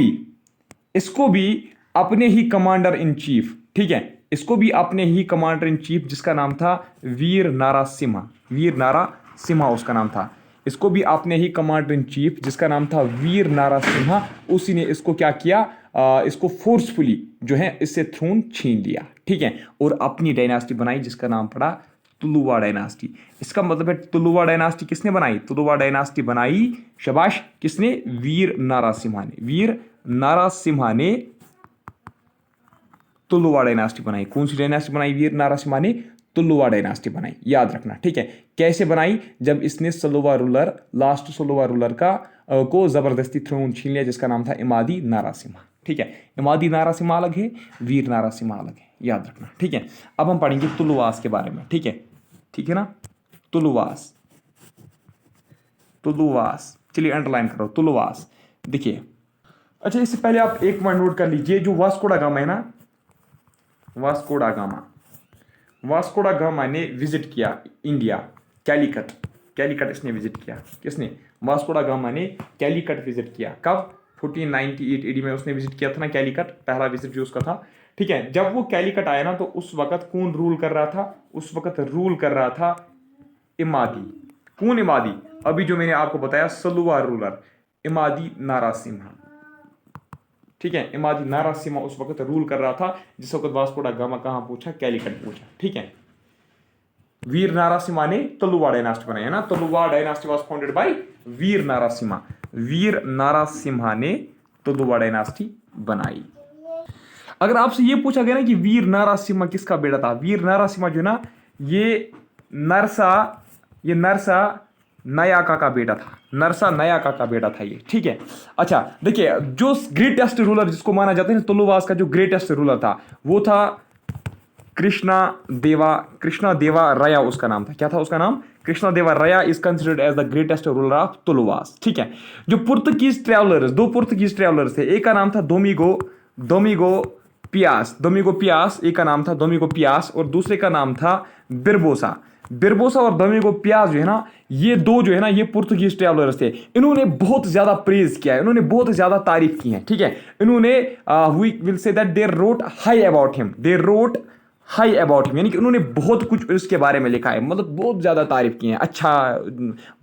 भी अपने ही कमांडर इन चीफ, ठीक है, इसको भी अपने ही कमांडर इन चीफ जिसका नाम था वीर नारासिम्हा उसका नाम था। इसको भी अपने ही कमांडर इन चीफ जिसका नाम था वीर नारासिम्हा, उसी ने इसको क्या किया? इसको फोर्सफुली जो है इससे थ्रोन छीन लिया, ठीक है, और अपनी डायनास्टी बनाई जिसका नाम पड़ा तुलुवा डायनास्टी। इसका मतलब है तुलुवा डायनास्टी किसने बनाई? तुलुवा डायनास्टी बनाई, शाबाश, किसने? वीर नारासिम्हा ने। वीर नारासिम्हा ने तुलुवा डायनास्टी बनाई। कौन सी डायनास्टी बनाई? वीर नारासिम्हा ने तुलुवा डायनास्टी बनाई, याद रखना, ठीक है। कैसे बनाई? जब इसने Saluwa ruler, last Saluwa ruler को जबरदस्ती थ्रोन छीन लिया जिसका नाम था इमादी नारासिम्हा, ठीक है। इमादी नारासिम्हा अलग है, वीर नारासिम्हा अलग है, याद रखना, ठीक है। अब हम पढ़ेंगे तुलुवास के बारे में, ठीक है ना। तुलुवास, चलिए अंडरलाइन करो, तुलुवास। देखिए, अच्छा, इससे पहले आप एक पॉइंट नोट कर लीजिए, जो वास्को दा गामा है ना, वास्को दा गामा ने विजिट किया इंडिया, कैलिकट, कैलीकट इसने विजिट किया। किसने? वास्को दा गामा ने कैलीकट विजिट किया। कब? 1498 एडी में उसने विजिट किया था ना कैलीकट, पहला विजिट जो उसका था। ठीक है, जब वो कैलीकट आया ना तो उस वक्त कौन रूल कर रहा था? उस वक्त रूल कर रहा था इमादी। कौन इमादी? अभी जो मैंने आपको बताया सलुवा रूलर इमादी नारासिम्हा। ठीक है, इमादी नारासिम्हा उस वक्त रूल कर रहा था जिस वक्त वास्को दा गामा कहां पहुंचा? कैलीकट पहुंचा। ठीक है, वीर नारासिम्हा ने तलुवा डायनास्टी बनाया ना, तलुवा डायनास्टी वाज फाउंडेड बाय वीर नारासिम्हा। वीर नारासिम्हा ने तलुवा डायनास्टी बनाई। अगर आपसे ये पूछा गया ना कि वीर नारासिम्हा किसका बेटा था? वीर नारासिम्हा जो ना ये नरसा नायाका का बेटा था। नरसा नायाका का बेटा था ये। ठीक है, अच्छा देखिए, जो ग्रेटेस्ट रूलर जिसको माना जाता है ना तुलुवास का जो ग्रेटेस्ट रूलर था वो था कृष्णा देवा राया उसका नाम था। क्या था उसका नाम? Krishna Deva Raya is considered as the greatest ruler of Tuluvas. ठीक है, जो पुर्तगीज ट्रैवलर्स, दो पुर्तगीज ट्रैवलर्स थे, एक का नाम था दोमिगो पियास, एक का नाम था दोमिगो पियास और दूसरे का नाम था बिरबोसा और दोमिगो पियास जो है ना, ये दो जो है ना ये पुर्तगीज ट्रैवलर्स थे। इन्होंने बहुत ज्यादा प्रेज किया है, इन्होंने बहुत ज्यादा तारीफ की है। ठीक है, इन्होंने we will say that they wrote high about him, यानी कि उन्होंने बहुत कुछ इसके बारे में लिखा है, मतलब बहुत ज़्यादा तारीफ की है,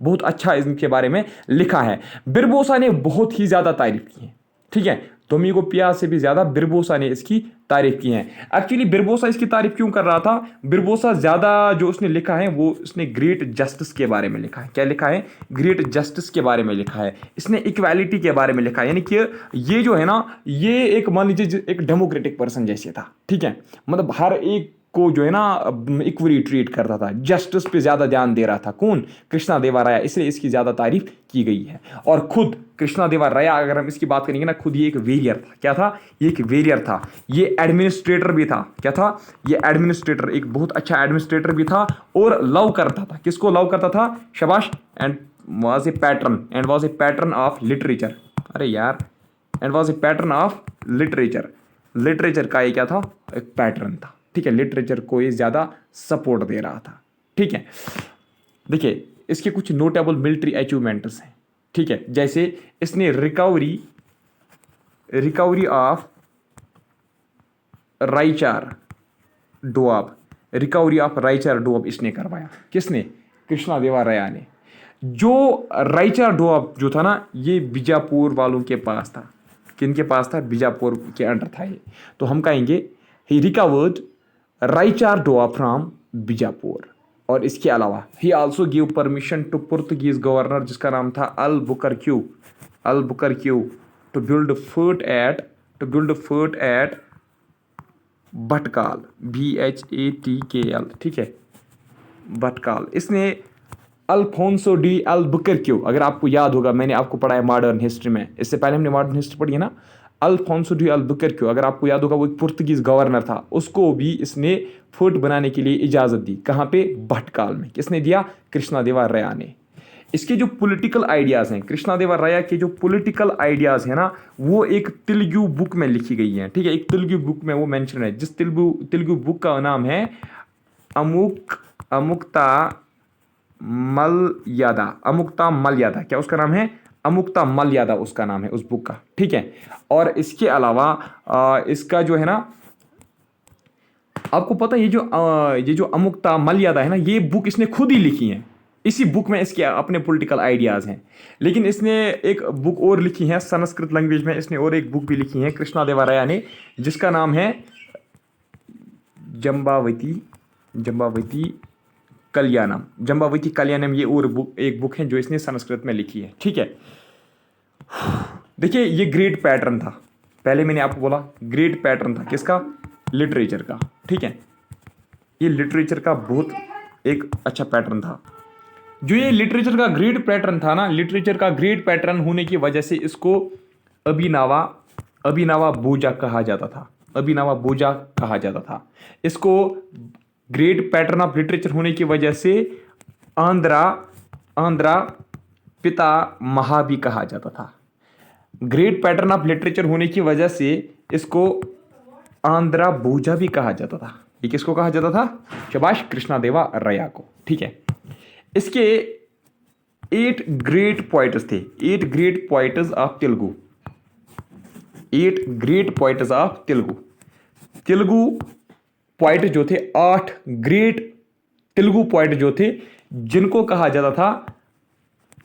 बहुत अच्छा इनके बारे में लिखा है। बिरबोसा ने बहुत ही ज़्यादा तारीफ की है। ठीक है, दोमिगो पियास से भी ज़्यादा बिरबोसा ने इसकी तारीफ की है। एक्चुअली बिरबोसा इसकी तारीफ क्यों कर रहा था? बिरबोसा ज़्यादा जो उसने लिखा है वो उसने ग्रेट जस्टिस के बारे में लिखा है। क्या लिखा है? ग्रेट जस्टिस के बारे में लिखा है। इसने इक्वालिटी के बारे में लिखा है, यानी कि ये जो है ना ये एक मान लीजिए एक डेमोक्रेटिक पर्सन जैसे था। ठीक है, मतलब हर एक को जो है ना इक्वली ट्रीट करता था, जस्टिस पे ज्यादा ध्यान दे रहा था। कौन? कृष्णा देवा राया, इसलिए इसकी ज्यादा तारीफ की गई है। और खुद कृष्णा देवा राया अगर हम इसकी बात करेंगे ना, खुद ये एक वेरियर था। क्या था? ये एक वेरियर था, ये एडमिनिस्ट्रेटर भी था। क्या था? ये एडमिनिस्ट्रेटर, एक बहुत अच्छा एडमिनिस्ट्रेटर भी था और लव करता था। किसको लव करता था? शाबाश। And was a pattern of literature. अरे यार, and was a pattern of literature का ये क्या था? एक पैटर्न था। ठीक है, लिटरेचर को ये ज़्यादा सपोर्ट दे रहा था। ठीक है, देखिए इसके कुछ नोटेबल मिलिट्री अचीवमेंट्स हैं। ठीक है, जैसे इसने रिकवरी ऑफ रायचार डोआब इसने करवाया। किसने? कृष्णा देवा राया ने। जो रायचार डोआब जो था ना ये बीजापुर वालों के पास था। किनके पास था? बीजापुर के अंडर था ये। तो हम कहेंगे he recovered Raichur Doab from Bijapur. और इसके अलावा he also give permission to Portuguese governor जिसका नाम था Albuquerque to build fort at Bhatkal, BHATKL। ठीक है, भटकाल। इसने अल्फोंसो डी अल्बुकर्क्यू, अगर आपको याद होगा मैंने आपको पढ़ाया मॉडर्न हिस्ट्री में, इससे पहले हमने मॉडर्न हिस्ट्री पढ़ी है ना। अल्फोंसो डी अल्बुकर्क्यू, अगर आपको याद होगा वो एक पुर्तगीज गवर्नर था, उसको भी इसने फोर्ट बनाने के लिए इजाज़त दी। कहाँ पे? भटकाल में। किसने दिया? कृष्णा देवा राया ने। इसके जो पॉलिटिकल आइडियाज़ हैं, कृष्णा देवा राया के जो पॉलिटिकल आइडियाज़ हैं ना वो एक तेलुगु बुक में लिखी गई हैं। ठीक है, एक तेलुगु बुक में वो मेंशन है, जिस तेलुगु बुक का नाम है अमुक्ता मलयादा। क्या उसका नाम है? अमुक्ता मलयादा उसका नाम है उस बुक का। ठीक है, और इसके अलावा इसका जो है ना, आपको पता है ये जो अमुक्ता मलयादा है ना, ये बुक इसने खुद ही लिखी है। इसी बुक में इसके अपने पॉलिटिकल आइडियाज़ हैं। लेकिन इसने एक बुक और लिखी है संस्कृत लैंग्वेज में, इसने और एक बुक भी लिखी है कृष्णा देवा राया ने, जिसका नाम है जम्बावती कल्याणम। ये और एक बुक है जो इसने संस्कृत में लिखी है। ठीक है, देखिए ये ग्रेट पैटर्न था। पहले मैंने आपको बोला ग्रेट पैटर्न था किसका? लिटरेचर का। ठीक है, ये लिटरेचर का बहुत एक अच्छा पैटर्न था। जो ये लिटरेचर का ग्रेट पैटर्न था ना, लिटरेचर का ग्रेट पैटर्न होने की वजह से इसको अभिनवा बोजा कहा जाता था। इसको ग्रेट पैटर्न ऑफ लिटरेचर होने की वजह से आंध्रा पिता महा भी कहा जाता था। ग्रेट पैटर्न ऑफ लिटरेचर होने की वजह से इसको आंध्रा बोजा भी कहा जाता था। ये किसको कहा जाता था? शाबाश, कृष्णा देवा राया को। ठीक है, इसके 8 ग्रेट पोइट्स थे, 8 great poets of Telugu, 8 great poets of Telugu. Telugu poet जो थे, 8 ग्रेट तेलुगु पोइट जो थे, जिनको कहा जाता था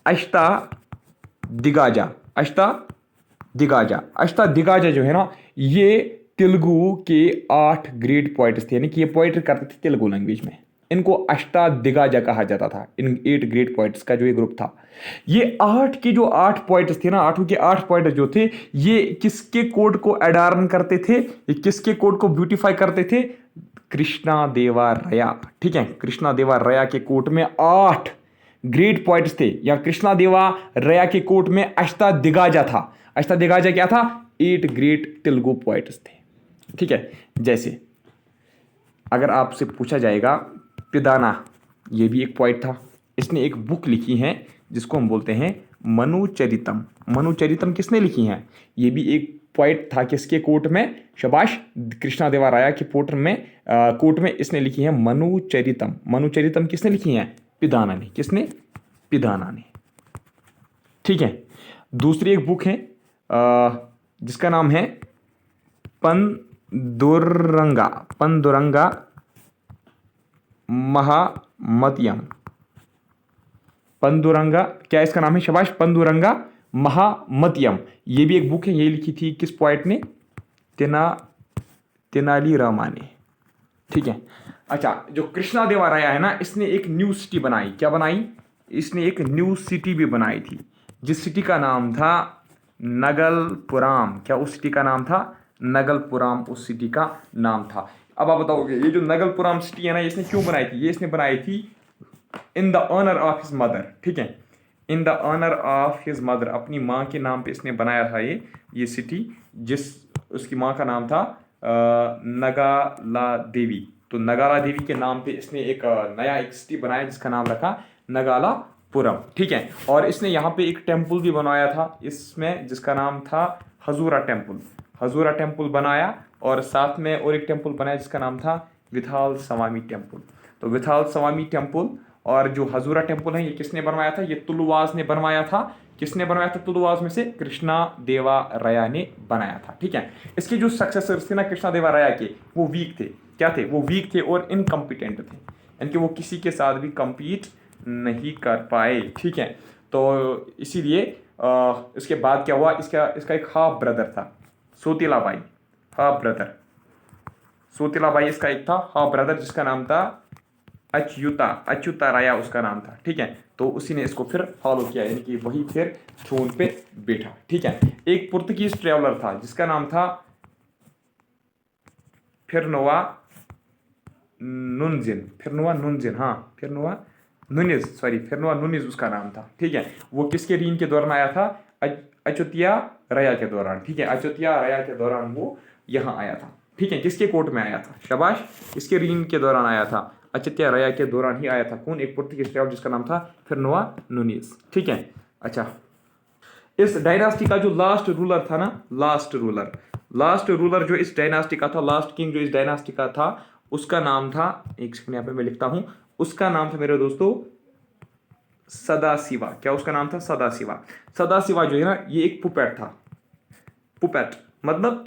अष्टादिग्गजा। अष्टादिग्गजा, अष्टादिग्गजा जो है ना, ये तेलुगु के 8 ग्रेट पोइट्स थे, यानी कि ये पोइट्री करते थे तेलुगु लैंग्वेज में। इनको अष्टादिग्गजा कहा जाता था, इन 8 ग्रेट पोइट्स का जो ये ग्रुप था। ये 8 के जो 8 पोइट्स थे ना, 8 के 8 पोइट्स जो थे, ये किसके कोड को एडार्न करते थे, ये किसके कोड को ब्यूटिफाई करते थे? कृष्णा देवराया। ठीक है, कृष्णा देवराया के कोर्ट में 8 ग्रेट पोइट्स थे, या कृष्णा देवराया के कोर्ट में अष्टादिग्गजा था। अष्टादिग्गजा क्या था? 8 ग्रेट तेलुगु पोइट्स थे। ठीक है, जैसे अगर आपसे पूछा जाएगा, पिदाना, ये भी एक पोइट था, इसने एक बुक लिखी है जिसको हम बोलते हैं मनुचरितम। मनुचरितम किसने लिखी है? ये भी एक पोइट था, किसके कोर्ट में? शाबाश, कृष्णा देवराया के कोर्ट में इसने लिखी है मनुचरितम। मनुचरितम किसने लिखी है? पिदाना ने। किसने? पिदाना ने। ठीक है, दूसरी एक बुक है जिसका नाम है पंदुरंगा। पंदुरंगा महामतियम। पंदुरंगा, क्या इसका नाम है? शाबाश, पंदुरंगा महामतियम। ये भी एक बुक है, ये लिखी थी किस पोइट ने? तेनाली रामा ने। ठीक है, अच्छा, जो कृष्णा देवराया है ना, इसने एक न्यू सिटी बनाई। क्या बनाई? इसने एक न्यू सिटी भी बनाई थी, जिस सिटी का नाम था नगलपुरम। क्या उस सिटी का नाम था? नगलपुरम उस सिटी का नाम था। अब आप बताओगे, ये जो नगलपुरम सिटी है ना, इसने क्यों बनाई थी? ये इसने बनाई थी in the honour of his mother. ठीक है, in the honour of his mother, अपनी माँ के नाम पे इसने बनाया था ये सिटी, जिस उसकी माँ का नाम था नगाला देवी। तो नगाला देवी के नाम पे इसने एक नया एक सिटी बनाया, जिसका नाम रखा नगालापुरम। ठीक है, और इसने यहाँ पे एक टेम्पल भी बनाया था इसमें, जिसका नाम था हजूरा टेम्पल। हजूरा टेम्पल बनाया, और साथ में और एक टेम्पल बनाया जिसका नाम था विथाल स्वामी टेम्पल। तो विथाल स्वामी टेम्पल और जो हजूरा टेम्पल है, ये किसने बनवाया था? ये तुलुवाज ने बनवाया था। किसने बनवाया था तुलुवाज में से? कृष्णा देवराया ने बनाया था। ठीक है, इसके जो सक्सेसर्स थे ना कृष्णा देवराया के, वो वीक थे। क्या थे? वो वीक थे और इनकम्पिटेंट थे, यानी कि वो किसी के साथ भी compete नहीं कर पाए। ठीक है, तो इसीलिए इसके बाद क्या हुआ? इसका एक हाफ ब्रदर था, सोतिला बाई। हाफ ब्रदर सोतिला बाई इसका एक था हाफ ब्रदर, जिसका नाम था अच्युता राया उसका नाम था। ठीक है, तो उसी ने इसको फिर फॉलो किया, यानी कि वही फिर थ्रोन पे बैठा। ठीक है, एक पुर्तगीज ट्रेवलर था जिसका नाम था फिरनोवा नुनिज उसका नाम था। ठीक है, वो किसके रीन के दौरान आया था? अच्युतिया रया के दौरान। ठीक है, अच्युतिया रया के दौरान वो यहाँ आया था। ठीक है, किसके कोर्ट में आया था? शाबाश, इसके रीन के दौरान आया था, अच्युतिया रया के दौरान ही आया था। कौन? एक पुर्तगीज ट्रेवलर जिसका नाम था फिरनोवा नुनिज। ठीक है, अच्छा, इस डायनास्टी का जो लास्ट रूलर था ना, लास्ट रूलर जो इस डायनास्टी का था, लास्ट किंग जो इस डायनास्टी का था, उसका नाम था, एक सेकंड यहाँ पे मैं लिखता हूं, उसका नाम था मेरे दोस्तों सदाशिवा। क्या उसका नाम था? सदाशिवा। सदाशिवा जो है ना, ये एक पुपेट था। पुपेट मतलब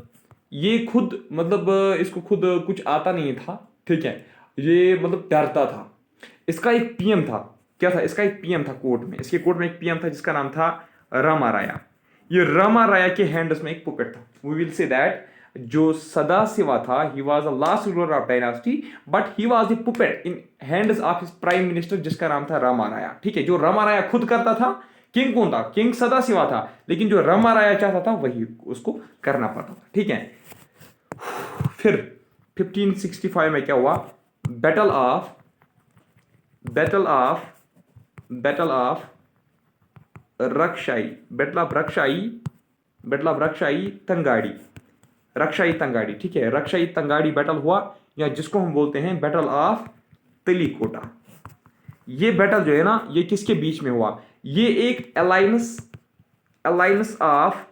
ये खुद, मतलब इसको खुद कुछ आता नहीं था। ठीक है, ये मतलब डरता था। इसका एक पीएम था। क्या था? इसका एक पीएम था कोर्ट में। इसके कोर्ट में एक पीएम था जिसका नाम था रामा राया। ये रामा राया के हैंड्स में एक पुपेट था। वी विल से दैट जो सदाशिवा था, he was the last ruler of dynasty, but he was the puppet in hands of his prime minister, जिसका नाम था रामा राया। ठीक है, जो रामा राया खुद करता था, किंग कौन था? किंग सदाशिवा था, लेकिन जो रामा राया चाहता था वही उसको करना पड़ता था। ठीक है, फिर 1565 में क्या हुआ? Battle of Rakshai Tangadi. ठीक है, रक्षाई तंगाड़ी बैटल हुआ, या जिसको हम बोलते हैं बैटल ऑफ तलीकोटा। ये बैटल जो है ना, ये किसके बीच में हुआ? ये एक अलायंस ऑफ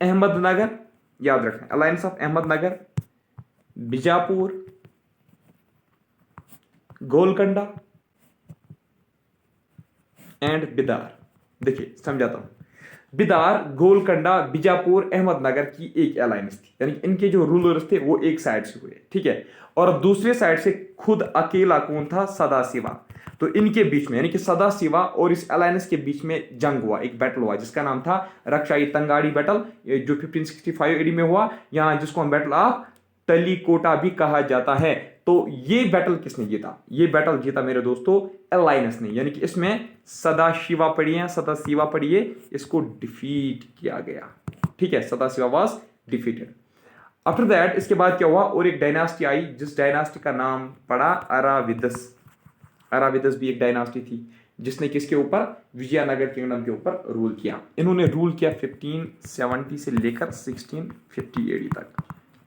अहमदनगर, याद रखना, alliance of Ahmednagar, Bijapur, Golconda and Bidar. देखिए समझाता हूं। बिदार, गोलकंडा, बीजापुर, अहमदनगर की एक अलायंस थी, यानी इनके जो रूलर्स थे वो एक साइड से हुए, ठीक है। और दूसरे साइड से खुद अकेला कौन था? सदाशिवा। तो इनके बीच में यानी कि सदाशिवा और इस अलायंस के बीच में जंग हुआ, एक बैटल हुआ जिसका नाम था रक्षाई तंगाड़ी बैटल, जो 1565 एडी में हुआ, यहां जिसको हम बैटल ऑफ तलीकोटा भी कहा जाता है। तो ये बैटल किसने जीता? ये बैटल जीता मेरे दोस्तों अलायंस ने, यानी कि इसमें सदाशिवा पड़ी है, सदाशिवा पड़ी है, इसको डिफीट किया गया, ठीक है। Sadashiva was defeated. After that इसके बाद क्या हुआ? और एक डायनास्टी आई, जिस डायनास्टी का नाम पड़ा अराविदस। अराविदस भी एक डायनास्टी थी जिसने किसके ऊपर? विजयनगर किंगडम के ऊपर रूल किया। इन्होंने रूल किया 1570 से लेकर 1650 एडी तक,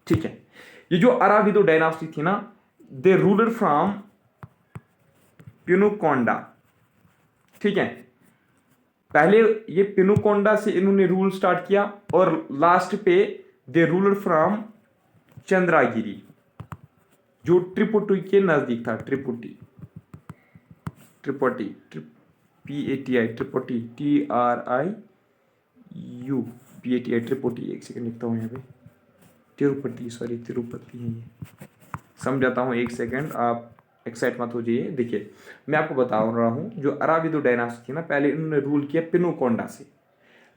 ठीक है। ये जो अराविदो डायनास्टी थी ना, दे रूलर फ्रॉम पिनुकोंडा, ठीक है। पहले ये पिनुकोंडा से इन्होंने रूल स्टार्ट किया और लास्ट पे दे रूलर फ्रॉम चंद्रागिरी, जो त्रिपुटी के नजदीक था। त्रिपुटी, त्रिपुटी, PATI, त्रिपुटी, TRIU PATI, त्रिपुटी। एक सेकंड लिखता हूँ यहाँ पे, तिरुपति, सॉरी तिरुपति है ये, समझाता हूँ, एक सेकंड, आप एक्साइट मत हो जाइए। देखिए मैं आपको बता रहा हूँ, जो अराविदो डायनास्टी थी ना, पहले इन्होंने रूल किया पिनुकोंडा से,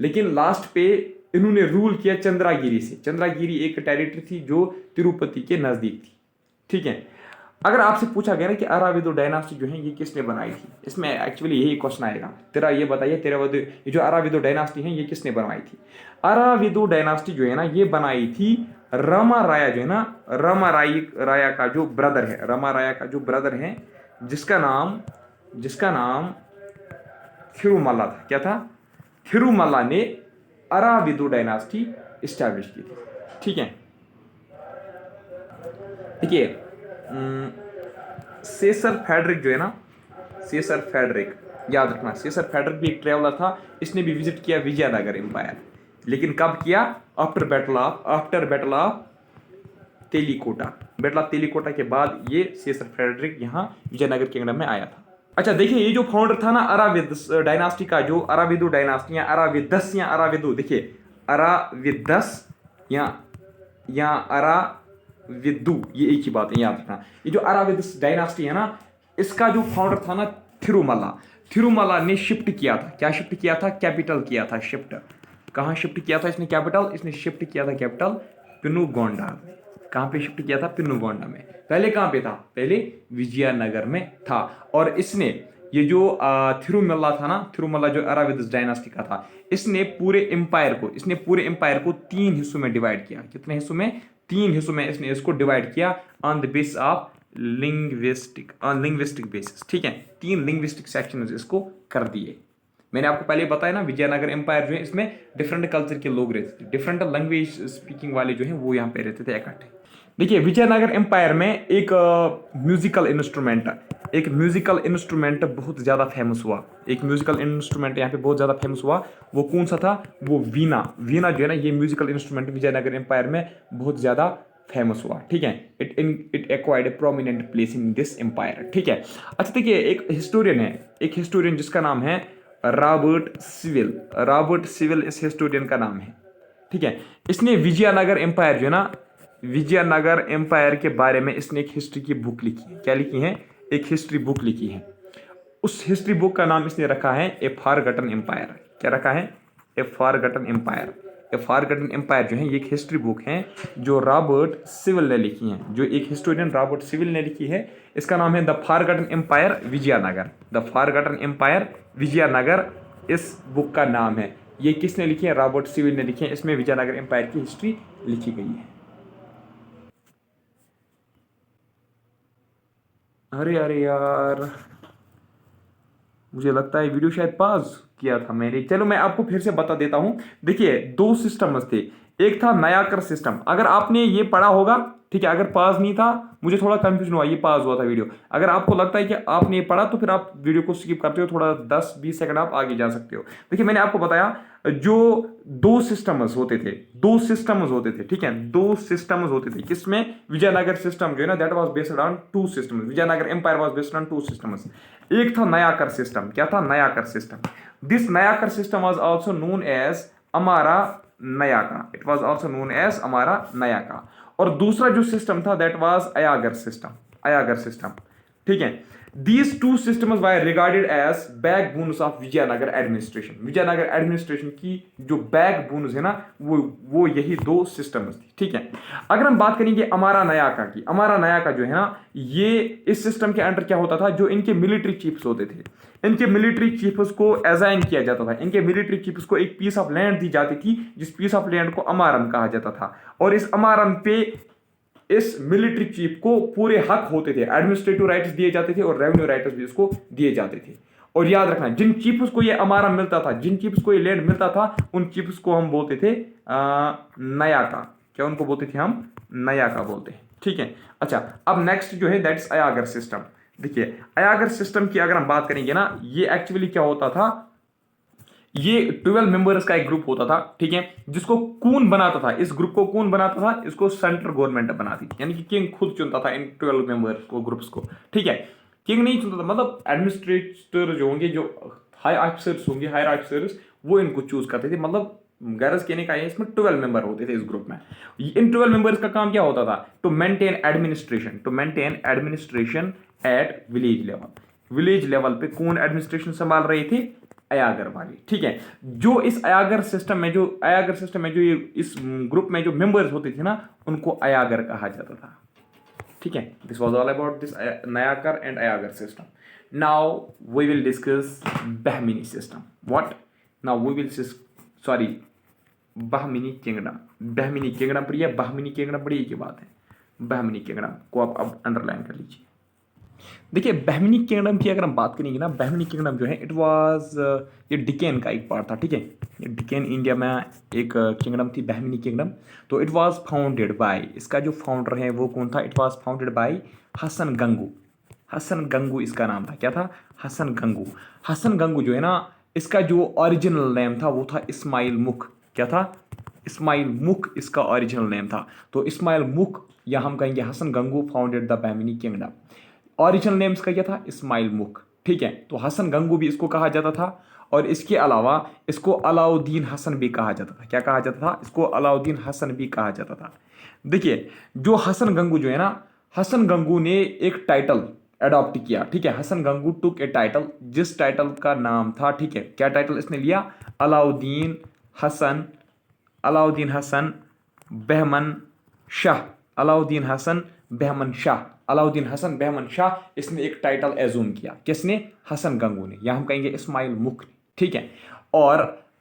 लेकिन लास्ट पे इन्होंने रूल किया चंद्रागिरी से। चंद्रागिरी एक टेरिटरी थी जो तिरुपति के नजदीक थी, ठीक है। अगर आपसे पूछा गया ना कि अराविदो डायनास्टी जो है ये किसने बनाई थी, इसमें एक्चुअली यही क्वेश्चन आएगा, तेरा ये बताइए, ये जो अराविदो डायनास्टी है ये किसने बनवाई थी? अराविदो डायनास्टी जो है ना ये बनाई थी रामा राया, जो है ना रामा राया का जो ब्रदर है, रामा राया का जो ब्रदर है, जिसका नाम थिरुमला था। क्या था? थिरुमला ने अराविदो डायनास्टी इस्टेब्लिश की थी, ठीक है। देखिए सेसर फेडरिक जो है ना, सेसर फेडरिक, याद रखना, सेसर फेडरिक भी एक ट्रेवलर था, इसने भी विजिट किया विजयनगर एम्पायर, लेकिन कब किया? After battle of Talikota. Battle of Talikota के बाद ये सेसर फेडरिक यहाँ विजयनगर किंगडम में आया था। अच्छा देखिए, ये जो फाउंडर था ना अराविदस डायनास्टी का, जो अराविदो डायनास्टी या अराविदस या अराविदो, देखिए अराविदस या अराविदु, ये एक ही बात है, याद रखना। ये जो अराविदस डायनास्टी है ना, इसका जो फाउंडर था ना थिरुमला ने शिफ्ट किया था। क्या शिफ्ट किया था? कैपिटल किया था शिफ्ट। कहाँ शिफ्ट किया था इसने कैपिटल? इसने शिफ्ट किया था कैपिटल पिनुगोंडा। कहाँ पे शिफ्ट किया था? पिनुगोंडा में। पहले कहाँ पे था? पहले विजयनगर में था। और इसने ये जो थिरुमला था ना, थिरुमला जो अराविदस डायनास्टी का था, इसने पूरे एम्पायर को 3 हिस्सों में डिवाइड किया। कितने हिस्सों में? 3 हिस्सों में इसने इसको डिवाइड किया on the basis of linguistic basis, ठीक है। 3 लिंग्विस्टिक सेक्शन इसको कर दिए। मैंने आपको पहले बताया ना, विजयनगर एम्पायर जो है इसमें डिफरेंट कल्चर के लोग रहते थे, डिफरेंट लैंग्वेज स्पीकिंग वाले जो हैं वो यहाँ पे रहते थे इकट्ठे। देखिए विजयनगर एम्पायर में एक म्यूजिकल इंस्ट्रूमेंट बहुत ज़्यादा फेमस हुआ। एक म्यूजिकल इंस्ट्रूमेंट यहाँ पे बहुत ज़्यादा फेमस हुआ। वो कौन सा था? वो वीणा जो है ना, ये म्यूजिकल इंस्ट्रूमेंट विजयनगर एम्पायर में बहुत ज़्यादा फेमस हुआ, ठीक है। It acquired a prominent place in this empire, ठीक है। अच्छा देखिए, एक हिस्टोरियन जिसका नाम है रॉबर्ट सिविल इस हिस्टोरियन का नाम है, ठीक है। इसने विजयनगर एम्पायर जो है ना, विजयनगर एम्पायर के बारे में इसने एक हिस्ट्री की बुक लिखी है। क्या लिखी है? एक हिस्ट्री बुक लिखी है। उस हिस्ट्री बुक का नाम इसने रखा है ए फॉरगॉटन एम्पायर। क्या रखा है? ए फॉरगॉटन एम्पायर। ए फॉरगॉटन एम्पायर जो है ये एक हिस्ट्री बुक है जो रॉबर्ट सिविल ने लिखी है, जो एक हिस्टोरियन रॉबर्ट सिविल ने लिखी है। इसका नाम है the forgotten empire Vijayanagar. The forgotten empire Vijayanagar इस बुक का नाम है। ये किसने लिखी है? रॉबर्ट सिविल ने लिखी है। इसमें विजयनगर एम्पायर की हिस्ट्री लिखी गई है। अरे यार, मुझे लगता है वीडियो शायद पॉज किया था मैंने, चलो मैं आपको फिर से बता देता हूं। देखिए 2 सिस्टम्स थे, एक था नयाकर सिस्टम, अगर आपने ये पढ़ा होगा, ठीक है, अगर पास नहीं था, मुझे थोड़ा कंफ्यूजन हुआ, ये पास हुआ था वीडियो, अगर आपको लगता है कि आपने ये पढ़ा तो फिर आप वीडियो को स्किप करते हो, थोड़ा 10-20 सेकंड आप आगे जा सकते हो। देखिए मैंने आपको बताया जो 2 सिस्टम्स होते थे, 2 सिस्टम्स होते थे, ठीक है, 2 सिस्टम्स होते थे, किसमें, विजयनगर सिस्टम जो है ना, that was based on 2 systems, Vijayanagara empire was based on 2 systems. एक था नयाकर सिस्टम, क्या था, Nayakar system. This Nayakar system was also known as Amara Nayaka, it was also known as Amara Nayaka. और दूसरा जो सिस्टम था that was Ayagar system, Ayagar system, ठीक है। These two systems were regarded as backbones of Vijayanagar administration, Vijayanagar administration की जो बैकबोन्स है ना, वो यही 2 सिस्टम्स थी, ठीक है। अगर हम बात करेंगे अमारा नयाका की, अमारा नयाका जो है ना, ये इस सिस्टम के अंडर क्या होता था, जो इनके मिलिट्री चीफ्स होते थे, इनके मिलिट्री चीफ्स को असाइन किया जाता था, इनके मिलिट्री चीफ्स को एक पीस ऑफ लैंड दी जाती थी, जिस पीस ऑफ लैंड को अमारन कहा जाता था, और इस अमारन पे इस मिलिट्री चीफ को पूरे हक होते थे, एडमिनिस्ट्रेटिव राइट्स दिए जाते थे और रेवेन्यू राइट्स भी उसको दिए जाते थे। और याद रखना, जिन चीफ्स को ये अमारा मिलता था, जिन चीफ्स को ये लैंड मिलता था, उन चीफ्स को हम बोलते थे नयाका, क्या उनको बोलते थे हम, नयाका बोलते हैं, ठीक है। अच्छा, अब नेक्स्ट जो है दैट्स अयागर सिस्टम। देखिए अयागर सिस्टम की अगर हम बात करेंगे ना, ये एक्चुअली क्या होता था, ये 12 मेंबर्स का एक ग्रुप होता था, ठीक है, जिसको कौन बनाता था, इस ग्रुप को कौन बनाता था, इसको सेंट्रल गवर्नमेंट बनाती थी, यानी कि किंग खुद चुनता था इन 12 मेंबर्स को, ग्रुप्स को, ठीक है। किंग नहीं चुनता था, मतलब एडमिनिस्ट्रेटर जो होंगे, जो हाई ऑफिसर्स होंगे, हायर ऑफिसर्स, वो इनको चूज करते थे। मतलब गरज कहने का है, इसमें 12 मेंबर होते थे इस ग्रुप में। इन 12 मेंबर्स का काम क्या होता था, to maintain administration, to maintain administration at village level. Village level पे कौन एडमिनिस्ट्रेशन संभाल रहे थे, अयागर वाली, ठीक है। जो इस अयागर सिस्टम में, जो अयागर सिस्टम में जो ये इस ग्रुप में जो मेंबर्स होते थे ना, उनको अयागर कहा जाता था, ठीक है। This was all about this Nayakar and Ayagar system. Now we will discuss Bahmani system. What, now we will sorry Bahmani kingdom, Bahmani kingdom पर, यह बहमिनी किंगडम बड़ी एक ही बात है, बहमिनी किंगडम को आप अब अंडरलाइन कर लीजिए। देखिए बहमिनी किंगडम की अगर हम बात करेंगे ना, बहमिनी किंगडम जो है इट वाज, ये डिकेन का एक पार्ट था, ठीक है, ये डिकेन इंडिया में एक किंगडम थी बहमिनी किंगडम। तो इट वाज फाउंडेड बाय, इसका जो फाउंडर है वो कौन था, it was founded by Hasan Gangu, Hasan Gangu इसका नाम था, क्या था, हसन गंगू। हसन गंगू जो है ना, इसका जो ओरिजिनल नेम था वो था इस्माइल मुख, क्या था, इस्माइल मुख इसका ओरिजिनल नेम था। तो इस्माइल मुख, या हम कहेंगे Hasan Gangu founded the Bahmani kingdom. Original names का क्या था, इस्माइल मुख, ठीक है। तो हसन गंगू भी इसको कहा जाता था, और इसके अलावा इसको अलाउद्दीन हसन भी कहा जाता था, क्या कहा जाता था, इसको अलाउद्दीन हसन भी कहा जाता था। देखिए जो हसन गंगू जो है ना, हसन गंगू ने एक टाइटल अडॉप्ट किया, ठीक है, हसन गंगू टुक ए टाइटल, जिस टाइटल का नाम था, ठीक है, क्या टाइटल इसने लिया, अलाउद्दीन हसन, अलाउद्दीन हसन बहमन शाह, अलाउद्दीन हसन बहमन शाह, अलाउद्दीन हसन बहमन शाह, इसने एक टाइटल एज्यूम किया, किसने, हसन गंगू ने, या हम कहेंगे इस्माइल मुख ने, ठीक है। और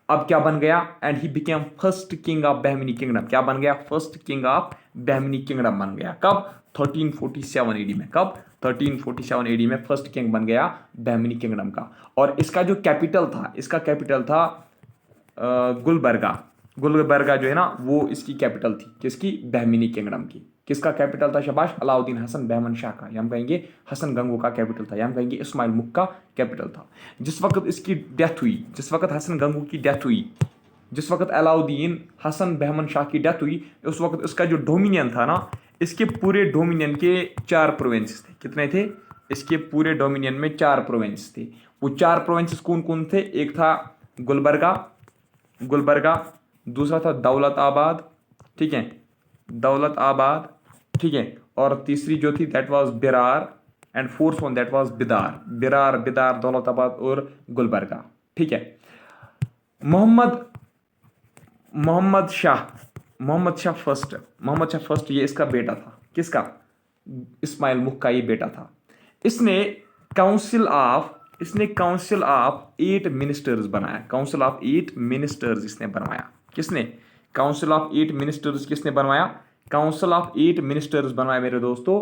अब क्या बन गया, and he became first king of Bahmani kingdom, क्या बन गया, first king of Bahmani kingdom बन गया, कब, 1347 एडी में, कब, 1347 एडी में फर्स्ट किंग बन गया बहमिनी किंगडम का। और इसका जो कैपिटल था, इसका कैपिटल था गुलबर्गा, गुलबर्गा जो है ना, वो इसकी कैपिटल थी, किसकी, बहमिनी किंगडम की। किसका कैपिटल था, शाबाश, अलाउद्दीन हसन बहमन शाह का, या हम कहेंगे हसन गंगू का कैपिटल था, या हम कहेंगे इस्माइल मुख का कैपिटल था। जिस वक्त इसकी डेथ हुई, जिस वक्त हसन गंगू की डेथ हुई, जिस वक्त अलाउद्दीन हसन बहमन शाह की डेथ हुई, उस वक्त इसका जो डोमिनियन था ना, इसके पूरे डोमिनियन के 4 प्रोविंस थे, कितने थे, इसके पूरे डोमिनियन में 4 प्रोविंस थे। वो 4 प्रोविंस कौन कौन थे, एक था गुलबर्गा, गुलबर्गा, दूसरा था दौलत आबाद, ठीक है, दौलत आबाद, ठीक है, और तीसरी जो थी दैट वाज बिरार, and fourth one that was Bidar, बिरार, बिदार, दौलताबाद और गुलबर्गा, ठीक है। मोहम्मद मोहम्मद शाह, मोहम्मद शाह फर्स्ट, मोहम्मद शाह फर्स्ट ये इसका बेटा था, किसका, इस्माइल मुख का ये बेटा था। इसने काउंसिल ऑफ 8 मिनिस्टर्स बनाया, काउंसिल ऑफ 8 मिनिस्टर्स इसने बनवाया, किसने, काउंसिल ऑफ 8 मिनिस्टर्स किसने बनवाया, काउंसिल ऑफ 8 मिनिस्टर्स बनवाया मेरे दोस्तों,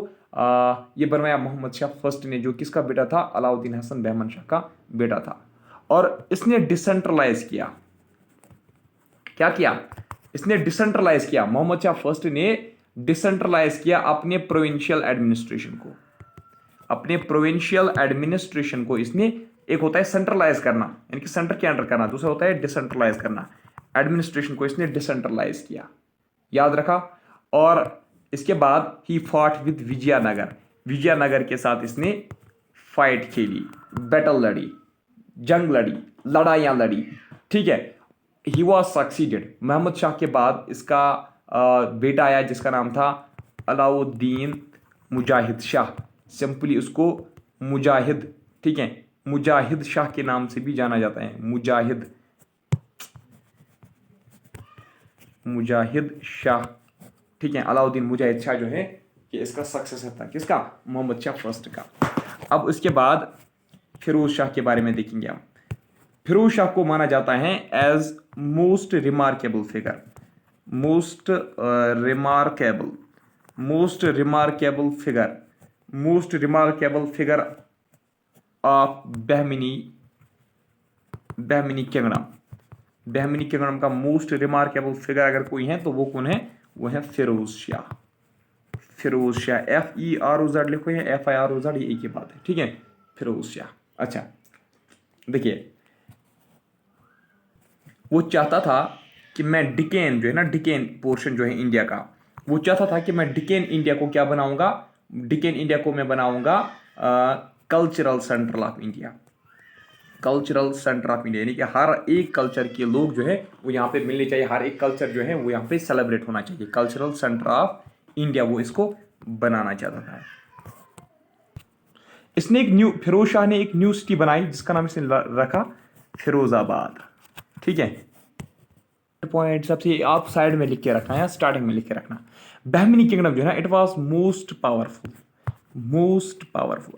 ये बनवाया मोहम्मद शाह फर्स्ट ने, जो किसका बेटा था, अलाउद्दीन हसन बहमन शाह का बेटा था। और इसने डिसेंट्रलाइज किया। क्या किया? इसने डिसेंट्रलाइज किया। मोहम्मद शाह फर्स्ट ने डिसेंट्रलाइज किया अपने प्रोविंशियल एडमिनिस्ट्रेशन को। अपने प्रोविंशियल एडमिनिस्ट्रेशन को इसने, एक होता है सेंट्रलाइज करना यानी कि सेंटर के अंडर करना, दूसरा होता है डिसेंट्रलाइज करना। एडमिनिस्ट्रेशन को इसने डिसेंट्रलाइज किया, याद रखा। और इसके बाद ही फॉट विद विजयनगर। विजयनगर के साथ इसने फाइट खेली, बैटल लड़ी, जंग लड़ी, लड़ाइयाँ लड़ी, ठीक है। He was succeeded. Mohammad Shah के बाद इसका बेटा आया जिसका नाम था अलाउद्दीन मुजाहिद शाह, सिंपली उसको मुजाहिद, ठीक है, मुजाहिद शाह के नाम से भी जाना जाता है। मुजाहिद शाह, ठीक है। अलाउद्दीन मुजाहिद शाह जो है कि इसका सक्सेसर था, किसका? मोहम्मद शाह फर्स्ट का। अब उसके बाद फिरोज शाह के बारे में देखेंगे हम। फिरोज शाह को माना जाता है as most remarkable figure, most remarkable figure of Bahmani kingdom. Bahmani kingdom का मोस्ट रिमार्केबल फिगर अगर कोई है तो वो कौन है? वो है फिरोज शाह। फिरोज शाह, FEROZ लिखो या FIROZ, ये एक ही बात है, ठीक है। फिरोज शाह। अच्छा देखिए, वो चाहता था कि मैं डिकेन जो है ना, डिकेन पोर्शन जो है इंडिया का, वो चाहता था कि मैं डिकेन इंडिया को क्या बनाऊंगा? डिकेन इंडिया को मैं बनाऊंगा cultural centre of India. Cultural centre of India यानी कि हर एक कल्चर के लोग जो है वो यहाँ पे मिलने चाहिए, हर एक कल्चर जो है वो यहाँ पे सेलिब्रेट होना चाहिए। कल्चरल सेंटर ऑफ इंडिया वो इसको बनाना चाहता था। इसने एक फिरोज शाह ने एक न्यू सिटी बनाई जिसका नाम इसने रखा फिरोजाबाद, ठीक है। पॉइंट सबसे आप साइड में लिख के रखना या स्टार्टिंग में लिख के रखना। बहमिनी किंगडम जो है ना, इट वाज मोस्ट पावरफुल,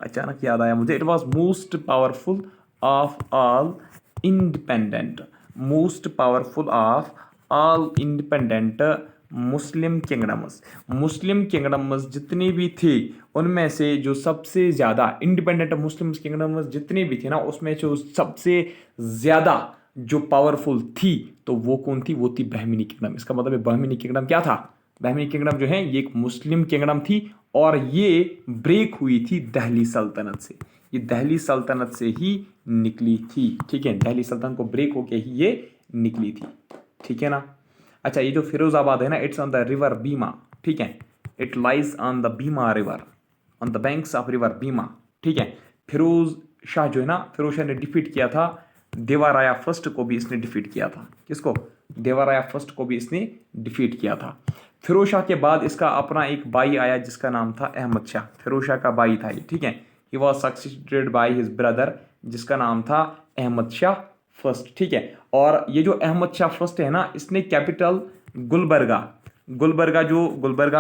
अचानक याद आया मुझे, it was most powerful of all independent, most powerful of all independent Muslim kingdoms. Muslim kingdoms जितनी भी थी उनमें से जो सबसे ज़्यादा इंडिपेंडेंट मुस्लिम किंगडम्स जितनी भी थी ना, उसमें जो सबसे ज़्यादा जो पावरफुल थी तो वो कौन थी? वो थी बहमिनी किंगडम। इसका मतलब है बहमिनी किंगडम क्या था? बहमिनी किंगडम जो है ये एक मुस्लिम किंगडम थी और ये ब्रेक हुई थी दिल्ली सल्तनत से। ये दिल्ली सल्तनत से ही निकली थी, ठीक है। दिल्ली सल्तनत को ब्रेक होके ही ये निकली थी, ठीक है ना। अच्छा, ये जो फिरोजाबाद है ना, इट्स ऑन द रिवर बीमा, ठीक है। इट लाइज ऑन द बीमा river, on the banks of river बीमा, ठीक है। फिरोज शाह जो है ना, फिरोज शाह ने डिफीट किया था देवाराया फर्स्ट को भी इसने डिफीट किया था। किसको? देवाराया फर्स्ट को भी इसने डिफीट किया था। फिरोज शाह के बाद इसका अपना एक भाई आया जिसका नाम था अहमद शाह। फिरोज शाह का भाई था ये, ठीक है। He was succeeded by his brother जिसका नाम था अहमद शाह फर्स्ट, ठीक है। और ये जो अहमद शाह फर्स्ट है ना, इसने कैपिटल गुलबर्गा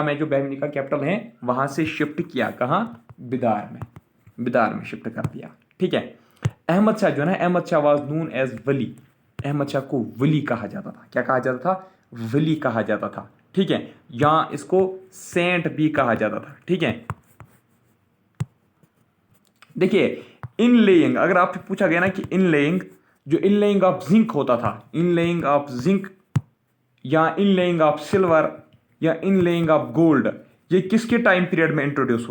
में जो बहमिनी का कैपिटल है वहां से शिफ्ट किया। कहाँ? बिदार में शिफ्ट कर दिया, ठीक है। अहमद शाह जो है ना, Ahmad Shah was known as Wali. Ahmad Shah को वली कहा जाता था। क्या कहा जाता था? वली कहा जाता था, ठीक है। या इसको सेंट भी कहा जाता था, ठीक है। देखिए, इनलेइंग, अगर आपसे पूछा गया ना कि इनलेइंग ऑफ जिंक होता था, इनलेइंग ऑफ जिंक या इनलेइंग ऑफ सिल्वर या इनलेइंग ऑफ गोल्ड, ये किसके टाइम पीरियड में इंट्रोड्यूस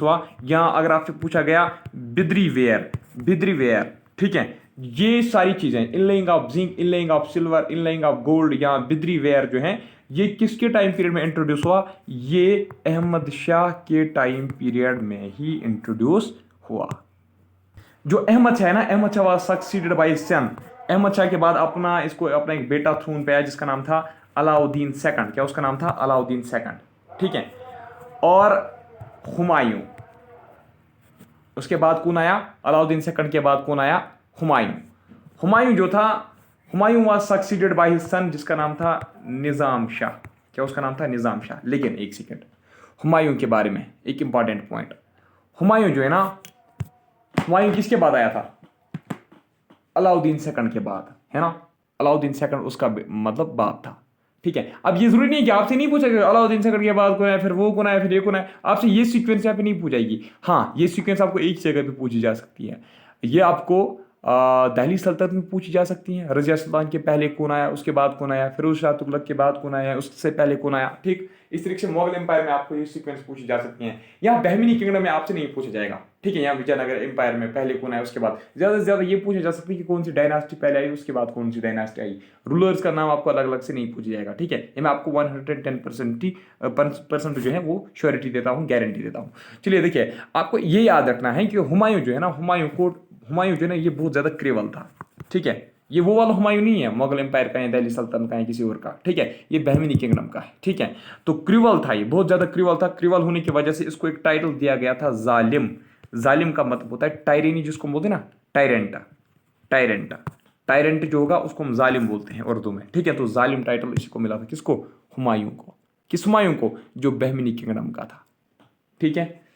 हुआ? या अगर आपसे पूछा गया बिद्री वेयर, ठीक है। ये सारी चीजें inlaying of zinc, inlaying of silver, inlaying of gold या बिद्री वेयर जो है ये किसके टाइम पीरियड में इंट्रोड्यूस हुआ? ये अहमद शाह के टाइम पीरियड में ही इंट्रोड्यूस हुआ। जो अहमद शाह है ना, Ahmad Shah was succeeded by his son. Ahmad Shah के बाद अपना एक बेटा थ्रोन पे आया जिसका नाम था अलाउद्दीन सेकंड। क्या उसका नाम था? अलाउद्दीन सेकंड, ठीक है। और हुमायूं, उसके बाद कौन आया? अलाउद्दीन सेकंड के बाद कौन आया? हुमायूं जो था, Humayun was succeeded by his सन जिसका नाम था निज़ाम शाह। क्या उसका नाम था? निज़ाम शाह। लेकिन एक सेकेंड, हुमायूं के बारे में एक इंपॉर्टेंट पॉइंट। हुमायूं जो है ना, हुमायूं किसके बाद आया था? अलाउद्दीन सेकंड के बाद, है ना। अलाउद्दीन सेकंड उसका मतलब बाप था, ठीक है। अब ये जरूरी नहीं कि आपसे नहीं पूछा गया अलाउद्दीन सेकंड के बाद कौन है, फिर वो कौन है, फिर ये कौन है। आपसे ये सीक्वेंस यहाँ पे नहीं पूछाएगी। हाँ, ये सीक्वेंस आपको एक जगह पे पूछी जा सकती है। ये आपको दिल्ली सल्तनत में पूछी जा सकती हैं। रजिया सुल्तान के पहले कौन आया, उसके बाद कौन आया, फिरोज शाह तुगलक के बाद कौन आया, उससे पहले कौन आया। ठीक, इस तरीके से मुगल एम्पायर में आपको ये सीक्वेंस पूछी जा सकती हैं। यहाँ बहमिनी किंगडम में आपसे नहीं पूछा जाएगा। ठीक है, यहाँ विजयनगर एम्पायर में पहले कौन आया, उसके बाद ज्यादा से ज्यादा ये पूछा जा सकता है कि कौन सी डायनास्टी पहले आई, उसके बाद कौन सी डायनास्टी आई। रूलर्स का नाम आपको अलग अलग से नहीं पूछा जाएगा। ठीक है, ये मैं आपको 110% जो है वो श्योरिटी देता हूँ, गारंटी देता हूँ। चलिए देखिए, आपको ये याद रखना है कि हुमायूं जो है ना, हुमायूं जो है ना, ये बहुत ज्यादा क्रेवल था। ठीक है, ये वो वाला हुमायूं नहीं है मुगल एम्पायर का है, दिल्ली सल्तनत का है, किसी और का। ठीक है, ये बहमिनी किंगडम का है। ठीक है, तो क्रिवल था, ये बहुत ज्यादा क्रिवल था। क्रिवल होने की वजह से इसको एक टाइटल दिया गया था जालिम। जालिम का मतलब होता है टायरेनी, जिसको बोलते हैं ना, टायरेंट। टायरेंट टायरेंट जो होगा उसको हम जालिम बोलते हैं उर्दू में। ठीक है, तो जालिम टाइटल इसी को मिला था, किसको? हुमायूं को। किस हुमायूं को? जो बहमिनी किंगडम का था। ठीक है,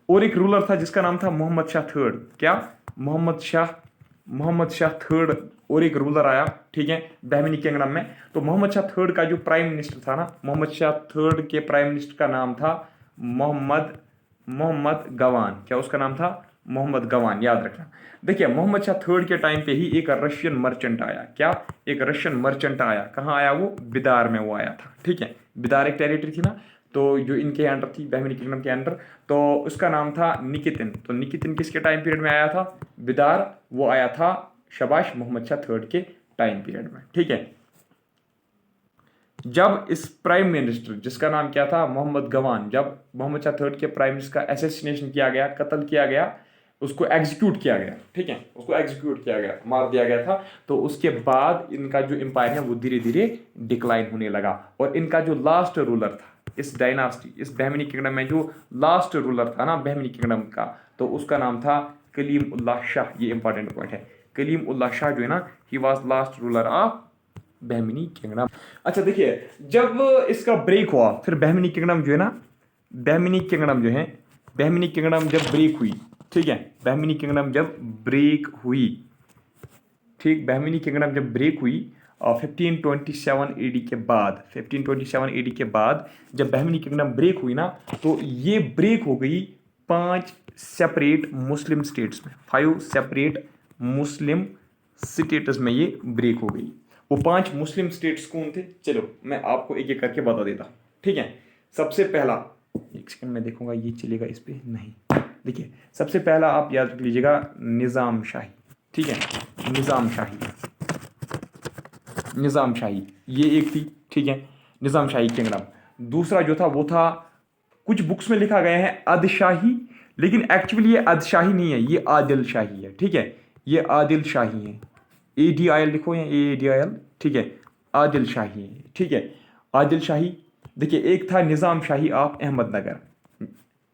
और एक रूलर था जिसका नाम था मोहम्मद शाह थर्ड। क्या? मोहम्मद शाह थर्ड, और एक रूलर आया। ठीक है, बहमिनी किंगडम में। तो मोहम्मद शाह थर्ड का जो प्राइम मिनिस्टर था ना, मोहम्मद शाह थर्ड के प्राइम मिनिस्टर का नाम था मोहम्मद गवान। क्या उसका नाम था? मोहम्मद गवान, याद रखना। देखिए, मोहम्मद शाह थर्ड के टाइम पे ही एक रशियन मर्चेंट आया। क्या? एक रशियन मर्चेंट आया। कहाँ आया वो? बिदार में वो आया था। ठीक है, बिदार एक टेरिटरी थी ना, तो जो इनके अंडर थी, बहमिनी किंगडम के अंडर, तो उसका नाम था निकितिन। तो निकितिन किसके टाइम पीरियड में आया था? बिदार। वो आया था, शाबाश, मोहम्मद शाह थर्ड के टाइम पीरियड में। ठीक है, जब इस प्राइम मिनिस्टर जिसका नाम क्या था? मोहम्मद गवान, जब मोहम्मद शाह थर्ड के प्राइम मिनिस्टर का असैसिनेशन किया गया, कत्ल किया गया, उसको एग्जीक्यूट किया गया। ठीक है, उसको एग्जीक्यूट किया गया, मार दिया गया था। तो उसके बाद इनका जो एम्पायर है वो धीरे धीरे डिक्लाइन होने लगा। और इनका जो लास्ट रूलर था इस डायनास्टी, इस बहमिनी किंगडम में, जो लास्ट रूलर था ना बहमिनी किंगडम का, तो उसका नाम था कलीम उल्लाह शाह। ये इंपॉर्टेंट पॉइंट है, कलीम उल्लाह शाह जो है ना, he was last ruler of Bahmani kingdom. अच्छा देखिए, जब इसका ब्रेक हुआ, फिर बहमिनी किंगडम जो है ना, बहमिनी किंगडम जो है, बहमिनी किंगडम जब ब्रेक हुई, ठीक है, बहमिनी किंगडम जब ब्रेक हुई, ठीक, बहमिनी किंगडम जब ब्रेक हुई 1527 एडी के बाद, 1527 एडी के बाद जब बहमिनी किंगडम ब्रेक हुई ना, तो ये ब्रेक हो गई 5 सेपरेट मुस्लिम स्टेट्स में। 5 सेपरेट मुस्लिम स्टेट्स में ये ब्रेक हो गई। वो 5 मुस्लिम स्टेट्स कौन थे? चलो मैं आपको एक एक करके बता देता। ठीक है, सबसे पहला, एक सेकंड में देखूंगा ये चलेगा इस पे, नहीं। देखिए, सबसे पहला आप याद रख लीजिएगा, निज़ाम शाही। ठीक है, निज़ाम शाही, निज़ाम शाही, ये एक थी। ठीक है, निज़ाम शाही किंगडम। दूसरा जो था वो था, कुछ बुक्स में लिखा गया है अदशाही, लेकिन एक्चुअली ये अदशाही नहीं है, ये आदिल शाही है। ठीक है, ये आदिल शाही है। ADIL लिखो या ADIL। ठीक है, आदिल शाही है। ठीक है, आदिल शाही। देखिए, एक था निज़ाम शाही ऑफ अहमदनगर।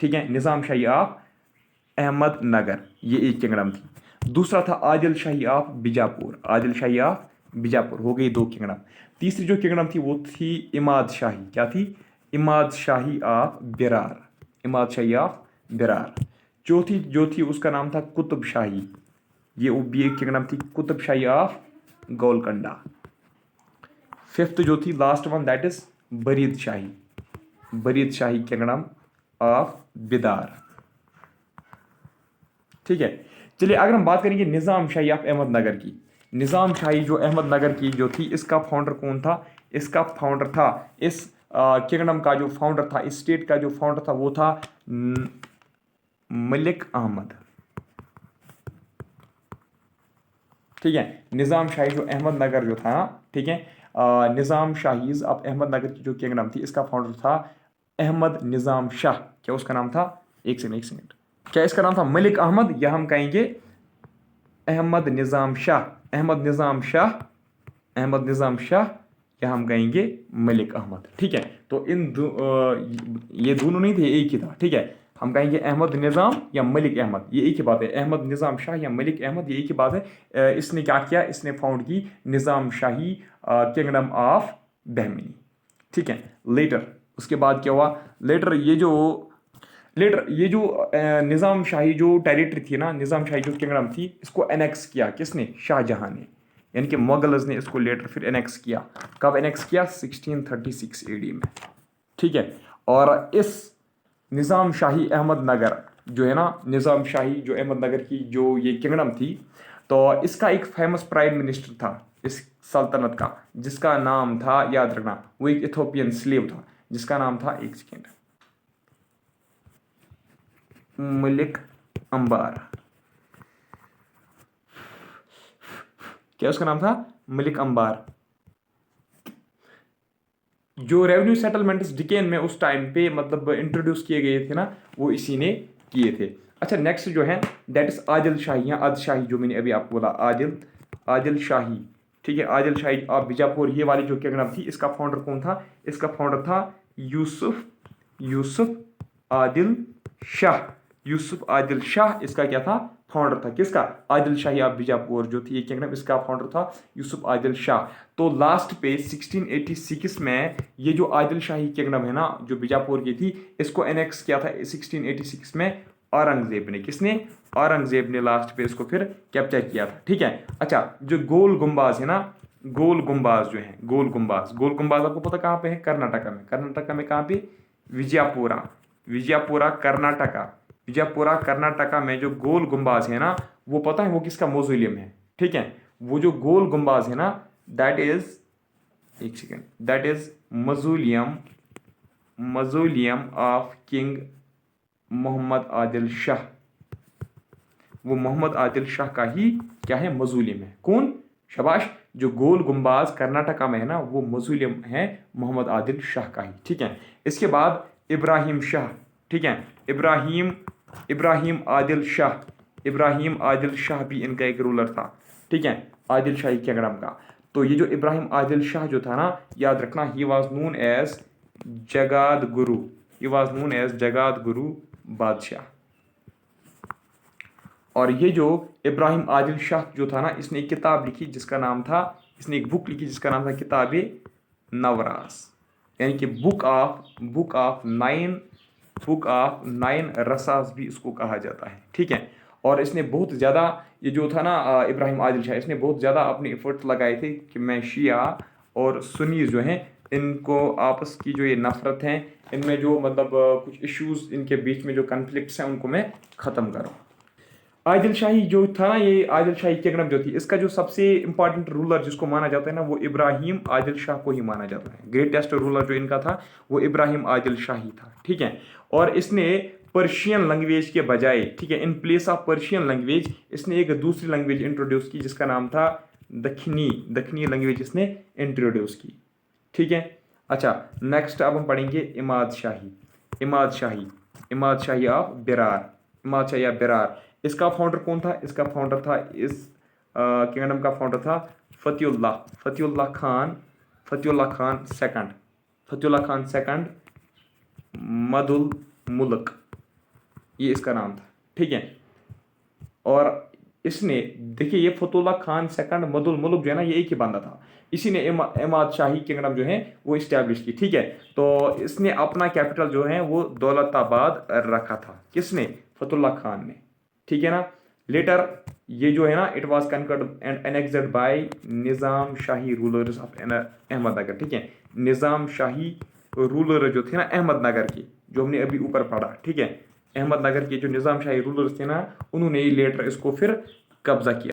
ठीक है, निज़ाम शाही ऑफ अहमदनगर, ये एक किंगडम थी। दूसरा था आदिल शाही ऑफ बीजापुर। आदिल शाही ऑफ बीजापुर, हो गई 2 किंगडम। तीसरी जो किंगडम थी वो थी इमाद शाही। क्या थी? इमाद शाही ऑफ बिरार। इमाद शाही ऑफ बिरार। चौथी जो थी उसका नाम था कुतुब शाही। ये भी एक किंगडम थी, कुतुब शाही ऑफ गोलकंडा। फिफ्थ जो थी, last one, that is Barid Shahi. Barid Shahi kingdom of Bidar. ठीक है, चलिए अगर हम बात करेंगे निज़ाम शाही ऑफ अहमदनगर की, निज़ाम शाही जो अहमदनगर की जो थी, इसका फाउंडर कौन था? इसका फाउंडर था, इस किंगडम का जो फाउंडर था, इस स्टेट का जो फाउंडर था, वो था मलिक अहमद। ठीक है, निज़ाम शाही जो अहमदनगर जो था, ठीक है, निज़ाम शाहीज ऑफ अहमदनगर की जो किंगडम थी, इसका फाउंडर था अहमद निज़ाम शाह। क्या उसका नाम था? एक सेकंड, क्या इसका नाम था? मलिक अहमद, या हम कहेंगे अहमद निज़ाम शाह। अहमद निज़ाम शाह, अहमद निज़ाम शाह, या हम कहेंगे मलिक अहमद। ठीक है, तो ये दोनों नहीं थे, एक ही था। ठीक है, हम कहेंगे अहमद निज़ाम या मलिक अहमद, ये एक ही बात है। अहमद निज़ाम शाह या मलिक अहमद, ये एक ही बात है। इसने क्या किया? इसने फाउंड की निज़ाम शाही किंगडम ऑफ बहमिनी। ठीक है, लेटर उसके बाद क्या हुआ? लेटर ये जो निज़ाम शाही जो टेरिटरी थी ना, निज़ाम शाही जो किंगडम थी, इसको एनेक्स किया किसने? शाहजहां ने, यानी कि मुगल्स ने इसको लेटर फिर एनेक्स किया। कब एनेक्स किया? 1636 AD में। ठीक है, और इस निज़ाम शाही अहमदनगर जो है ना निज़ाम शाही, जो अहमदनगर की जो ये किंगडम थी, तो इसका एक फेमस प्राइम मिनिस्टर था इस सल्तनत का, जिसका नाम था, याद रखना, वो एक इथोपियन स्लेव था, जिसका नाम था, एक सेकेंड, मलिक अंबार। क्या उसका नाम था? मलिक अंबार। जो रेवेन्यू सेटलमेंट्स डिकेन में उस टाइम पे मतलब इंट्रोड्यूस किए गए थे ना, वो इसी ने किए थे। अच्छा, नेक्स्ट जो है दैट इज आदिल शाही, या आदिल शाही, जो मैंने अभी आपको बोला, आदिल शाही। ठीक है, आदिल शाही ऑफ बीजापुर, ये वाली जो किंगडम थी, इसका फाउंडर कौन था? इसका फाउंडर था यूसुफ आदिल शाह। यूसुफ आदिल शाह इसका क्या था? फाउंडर था। किसका? आदिल शाही ऑफ बीजापुर जो थी ये किंगडम, इसका फाउंडर था यूसुफ आदिल शाह। तो लास्ट पे 1686 में ये जो आदिल शाही किंगडम है ना, जो बीजापुर की थी, इसको एनेक्स किया था 1686 में औरंगजेब ने। किसने? औरंगजेब ने लास्ट पे इसको फिर कैप्चर किया था। ठीक है। अच्छा, जो गोल गुम्बाज है ना, गोल गुम्बाज जो है, गोल गुम्बाज आपको पता कहाँ पे है? कर्नाटका में। कर्नाटका में कहाँ पे? विजयपुरा कर्नाटका में जो गोल गुम्बाज है ना, वो पता है वो किसका मौजूलियम है? ठीक है, वो जो गोल गुम्बाज है ना, दैट इज, एक second, that is mausoleum of king Mohammed Adil Shah. वो मोहम्मद आदिल शाह का ही क्या है? मौजूलियम है। कौन? शाबाश, जो गोल गुम्बाज कर्नाटका में है ना, वो मौजूलियम है मोहम्मद आदिल शाह का ही। ठीक है। इसके बाद इब्राहिम शाह। ठीक है, इब्राहिम आदिल शाह भी इनका एक रूलर था। ठीक है, आदिल शाही किंगडम का। तो ये जो इब्राहिम आदिल शाह जो था ना, याद रखना, ही वाज नोन एज जगाद गुरु बादशाह। और ये जो इब्राहिम आदिल शाह जो था ना, इसने एक किताब लिखी जिसका नाम था, इसने एक बुक लिखी जिसका नाम था किताब नवरास, यानी कि बुक ऑफ नाइन रसास भी इसको कहा जाता है। ठीक है। और इसने बहुत ज़्यादा, ये जो था ना इब्राहिम आदिल शाह, इसने बहुत ज़्यादा अपने एफर्ट्स लगाए थे कि मैं शिया और सुन्नी जो हैं, इनको आपस की जो ये नफरत हैं, इनमें जो मतलब कुछ इश्यूज इनके बीच में जो कन्फ्लिक्ट्स हैं, उनको मैं ख़त्म करूँ। आदिल शाही जो था ना, ये आदिल शाही किंगडम जो थी, इसका जो सबसे इंपॉर्टेंट रूलर जिसको माना जाता है ना, वो इब्राहिम आदिल शाह को ही माना जाता है। ग्रेटेस्ट रूलर जो इनका था, वो इब्राहिम आदिल शाही था। ठीक है। और इसने पर्शियन लैंग्वेज के बजाय, ठीक है, in place of Persian language, इसने एक दूसरी लैंग्वेज इंट्रोड्यूस की जिसका नाम था दखनी लैंग्वेज इसने इंट्रोड्यूस की। ठीक है। अच्छा, नेक्स्ट अब हम पढ़ेंगे इमाद शाही ऑफ बिरार। इसका फाउंडर कौन था? इसका फाउंडर था, इस किंगडम का फाउंडर था फतेहुल्लाह खान सेकंड मदुल मुल्क, ये इसका नाम था। ठीक है। और इसने, देखिए, ये फतेहुल्लाह खान सेकंड मदुल मुल्क जो है ना, ये एक ही बंदा था। इसी ने इमाद शाही किंगडम जो है वो इस्टेब्लिश की। ठीक है। तो इसने अपना कैपिटल जो है वो दौलताबाद रखा था। किसने? फतेहुल्लाह खान ने। ठीक है ना। लेटर ये जो है ना, it was conquered and annexed by Nizam Shahi rulers of Ahmadnagar. ठीक है, निज़ाम शाही रूलर जो थे ना अहमदनगर के, जो हमने अभी ऊपर पढ़ा। ठीक है, अहमदनगर के जो निज़ाम शाही रूलर्स थे ना, उन्होंने ये लेटर इसको फिर कब्जा किया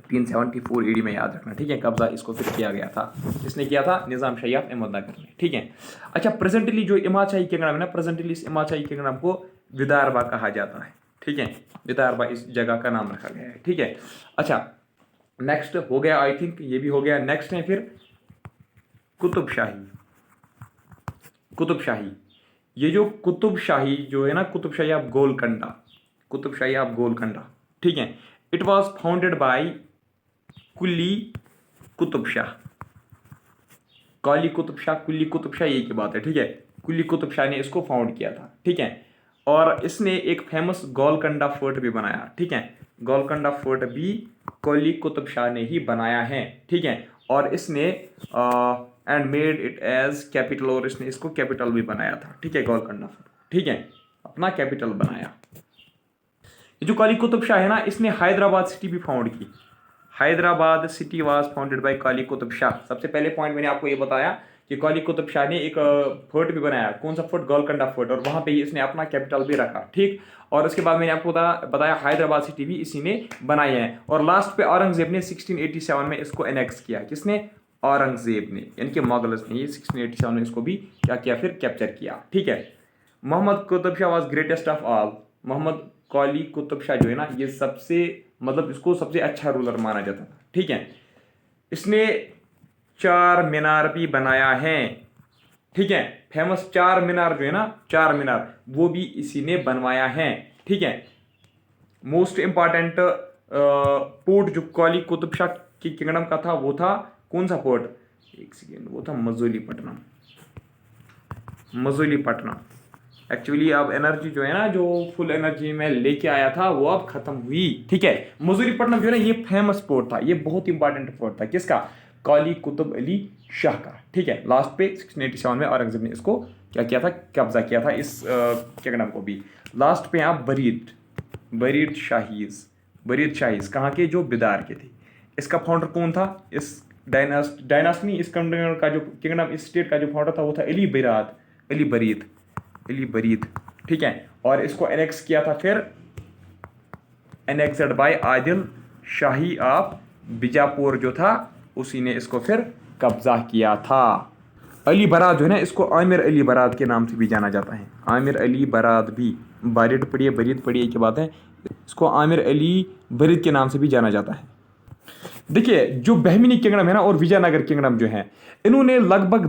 1574 AD में, याद रखना। ठीक है, कब्जा इसको फिर किया गया था। इसने किया था निज़ाम शाही ऑफ अहमदनगर ने। ठीक है। अच्छा, प्रेजेंटली जो इमाद शाही किंगडम है ना, प्रेजेंटली इस इमाद शाही किंगडम को विदर्भा कहा जाता है। ठीक है, विदर्भा इस जगह का नाम रखा गया है। ठीक है। अच्छा, नेक्स्ट हो गया, आई थिंक ये भी हो गया। नेक्स्ट है फिर कुतुब शाही। ये जो कुतुब शाही जो है ना, कुतुब शाही ऑफ गोलकंडा। ठीक है, it was founded by Quli Qutb Shah, कुली कुतुब शाह, यही की बात है। ठीक है, कुली कुतुब शाह ने इसको फाउंड किया था। ठीक है। और इसने एक फेमस गोलकंडा फोर्ट भी बनाया। ठीक है, गोलकंडा फोर्ट भी कुली कुतुब शाह ने ही बनाया है। ठीक है। और इसने and made it as capital, और इसने इसको कैपिटल भी बनाया था। ठीक है, गोलकंडा फोर्ट। ठीक है, अपना कैपिटल बनाया। ये जो कुली कुतुब शाह है ना, इसने हैदराबाद सिटी भी फाउंड की। Hyderabad city was founded by Quli Qutb Shah. सबसे पहले पॉइंट मैंने आपको ये बताया कि काली कुतुब शाह ने एक फोर्ट भी बनाया, कौन सा फोर्ट, गोलकोंडा फोर्ट, और वहाँ पे ही इसने अपना कैपिटल भी रखा, ठीक। और उसके बाद मैंने आपको बताया हैदराबाद सिटी भी इसी ने बनाई है। और लास्ट पे औरंगजेब ने 1687 में इसको एनेक्स किया। किसने? औरंगजेब ने, यानी कि मुगल्स ने ये 1687 में इसको भी क्या किया, फिर कैप्चर किया, ठीक है। Mohammed Qutb Shah was greatest of all. Mohammed Quli Qutb Shah जो है ना, ये सबसे मतलब इसको सबसे अच्छा रूलर माना जाता था, ठीक है। इसने 4 मीनार भी बनाया है, ठीक है। फेमस 4 मीनार जो है ना, 4 मीनार, वो भी इसी ने बनवाया है, ठीक है। मोस्ट इंपॉर्टेंट पोर्ट जो काली कुतुब शाह की किंगडम का था, वो था कौन सा पोर्ट, एक सेकेंड, वो था मजूलीपट्टनम। मजूलीपट्टनम एक्चुअली अब एनर्जी जो है ना, जो फुल एनर्जी में लेके आया था वो अब खत्म हुई, ठीक है। मजूलीपट्टनम जो है ना, ये फेमस पोर्ट था, ये बहुत इंपॉर्टेंट पोर्ट था। किसका? काली कुतुब अली शाह का, ठीक है। लास्ट पे 1687 में औरंगजेब ने इसको क्या किया था, कब्जा किया था इस किंगडम को भी। लास्ट पे आप बरीद शाहीज कहाँ के? जो बिदार के थे। इसका फाउंडर कौन था? इस डायनास्टी इस किंगडम का जो किंगडम, इस स्टेट का जो फाउंडर था वो था अली बरीद, ठीक है। और इसको एनेक्स किया था फिर, annexed by Adil Shahi of Bijapur जो था, उसी ने इसको फिर कब्जा किया था। अली बराद जो है ना, इसको आमिर अली बराद के नाम से भी जाना जाता है। आमिर अली बराद भी, बरीद पढ़िए की बात है, इसको आमिर अली बरीद के नाम से भी जाना जाता है। देखिए जो बहमिनी किंगडम है ना और विजयनगर किंगडम जो है, इन्होंने लगभग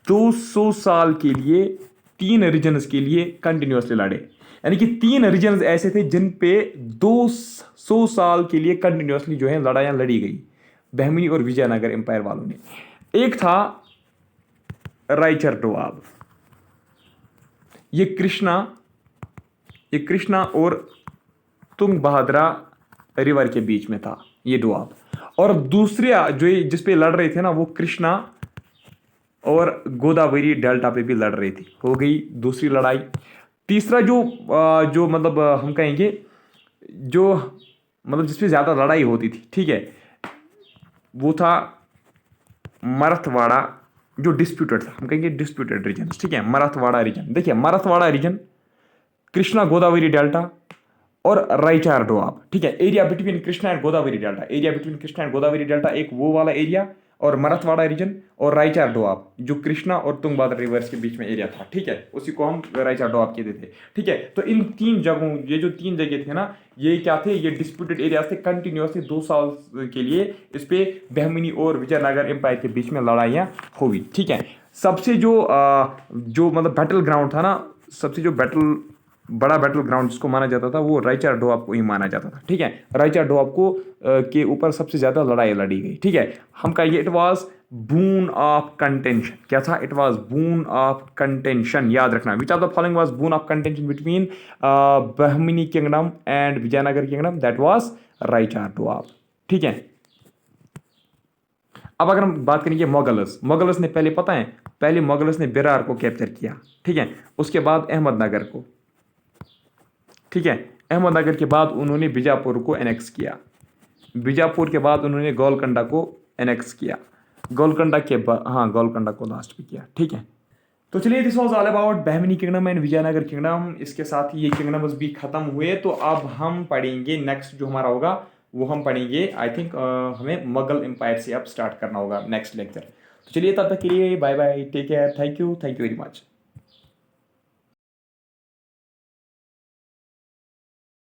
200 साल के लिए 3 रीजन्स के लिए कंटिन्यूसली लड़े। यानी कि 3 रीजन्स ऐसे थे जिन पे 200 साल के लिए कंटिन्यूसली जो है लड़ाइयाँ लड़ी गई बहमिनी और विजयनगर एम्पायर वालों ने। एक था रायचर डोआब, ये कृष्णा और तुंगभद्रा रिवर के बीच में था ये डोआब। और दूसरा जो जिस पे लड़ रहे थे ना, वो कृष्णा और गोदावरी डेल्टा पे भी लड़ रही थी, हो गई दूसरी लड़ाई। तीसरा जो मतलब हम कहेंगे जो मतलब जिसपे ज़्यादा लड़ाई होती थी, ठीक है, वो था मराठवाड़ा, जो डिस्प्यूटेड था, हम कहेंगे डिस्प्यूटेड रीजन, ठीक है। मराठवाड़ा रीजन, देखिए मराठवाड़ा रीजन, कृष्णा गोदावरी डेल्टा और रायचार डोआब, ठीक है। Area between Krishna and Godavari delta, एक वो वाला एरिया, और मराठवाड़ा रीजन, और रायचार डोआब जो कृष्णा और तुंगभद्रा रिवर्स के बीच में एरिया था, ठीक है, उसी को हम रायचार डोआब कहते थे, ठीक है। तो इन 3 जगहों, ये जो 3 जगह थे ना, ये क्या थे, ये डिस्प्यूटेड एरियाज थे। कंटिन्यूसली 2 साल के लिए इस पे बहमिनी और विजयनगर एम्पायर के बीच में लड़ाइयाँ हुई, ठीक है। सबसे जो मतलब बैटल ग्राउंड था ना, सबसे जो बड़ा बैटल ग्राउंड जिसको माना जाता था, वो रायचार डोआब को ही माना जाता था, ठीक है। रायचार डोआब को के ऊपर सबसे ज्यादा लड़ाई लड़ी गई, ठीक है। हम कहेंगे it was bone of contention. क्या था? It was bone of contention, याद रखना। Which of the following was bone of contention between Bahmani kingdom and Vijayanagar kingdom? That was Raichur Doab, ठीक है। अब अगर हम बात करेंगे मुगल्स ने पहले मुगल्स ने बिरार को कैप्चर किया, ठीक है। उसके बाद अहमदनगर को, ठीक है। अहमदनगर के बाद उन्होंने बीजापुर को एनेक्स किया। बीजापुर के बाद उन्होंने गोलकोंडा को एनेक्स किया। गोलकोंडा को लास्ट में किया, ठीक है। तो चलिए, this was all about Bahmani kingdom and Vijayanagar kingdom. इसके साथ ही ये किंगडम्स भी खत्म हुए। तो अब हम पढ़ेंगे नेक्स्ट जो हमारा होगा, वो हम पढ़ेंगे आई थिंक हमें मुगल एम्पायर से अब स्टार्ट करना होगा नेक्स्ट लेक्चर। तो चलिए, तब तक के लिए bye bye, take care, thank you very much.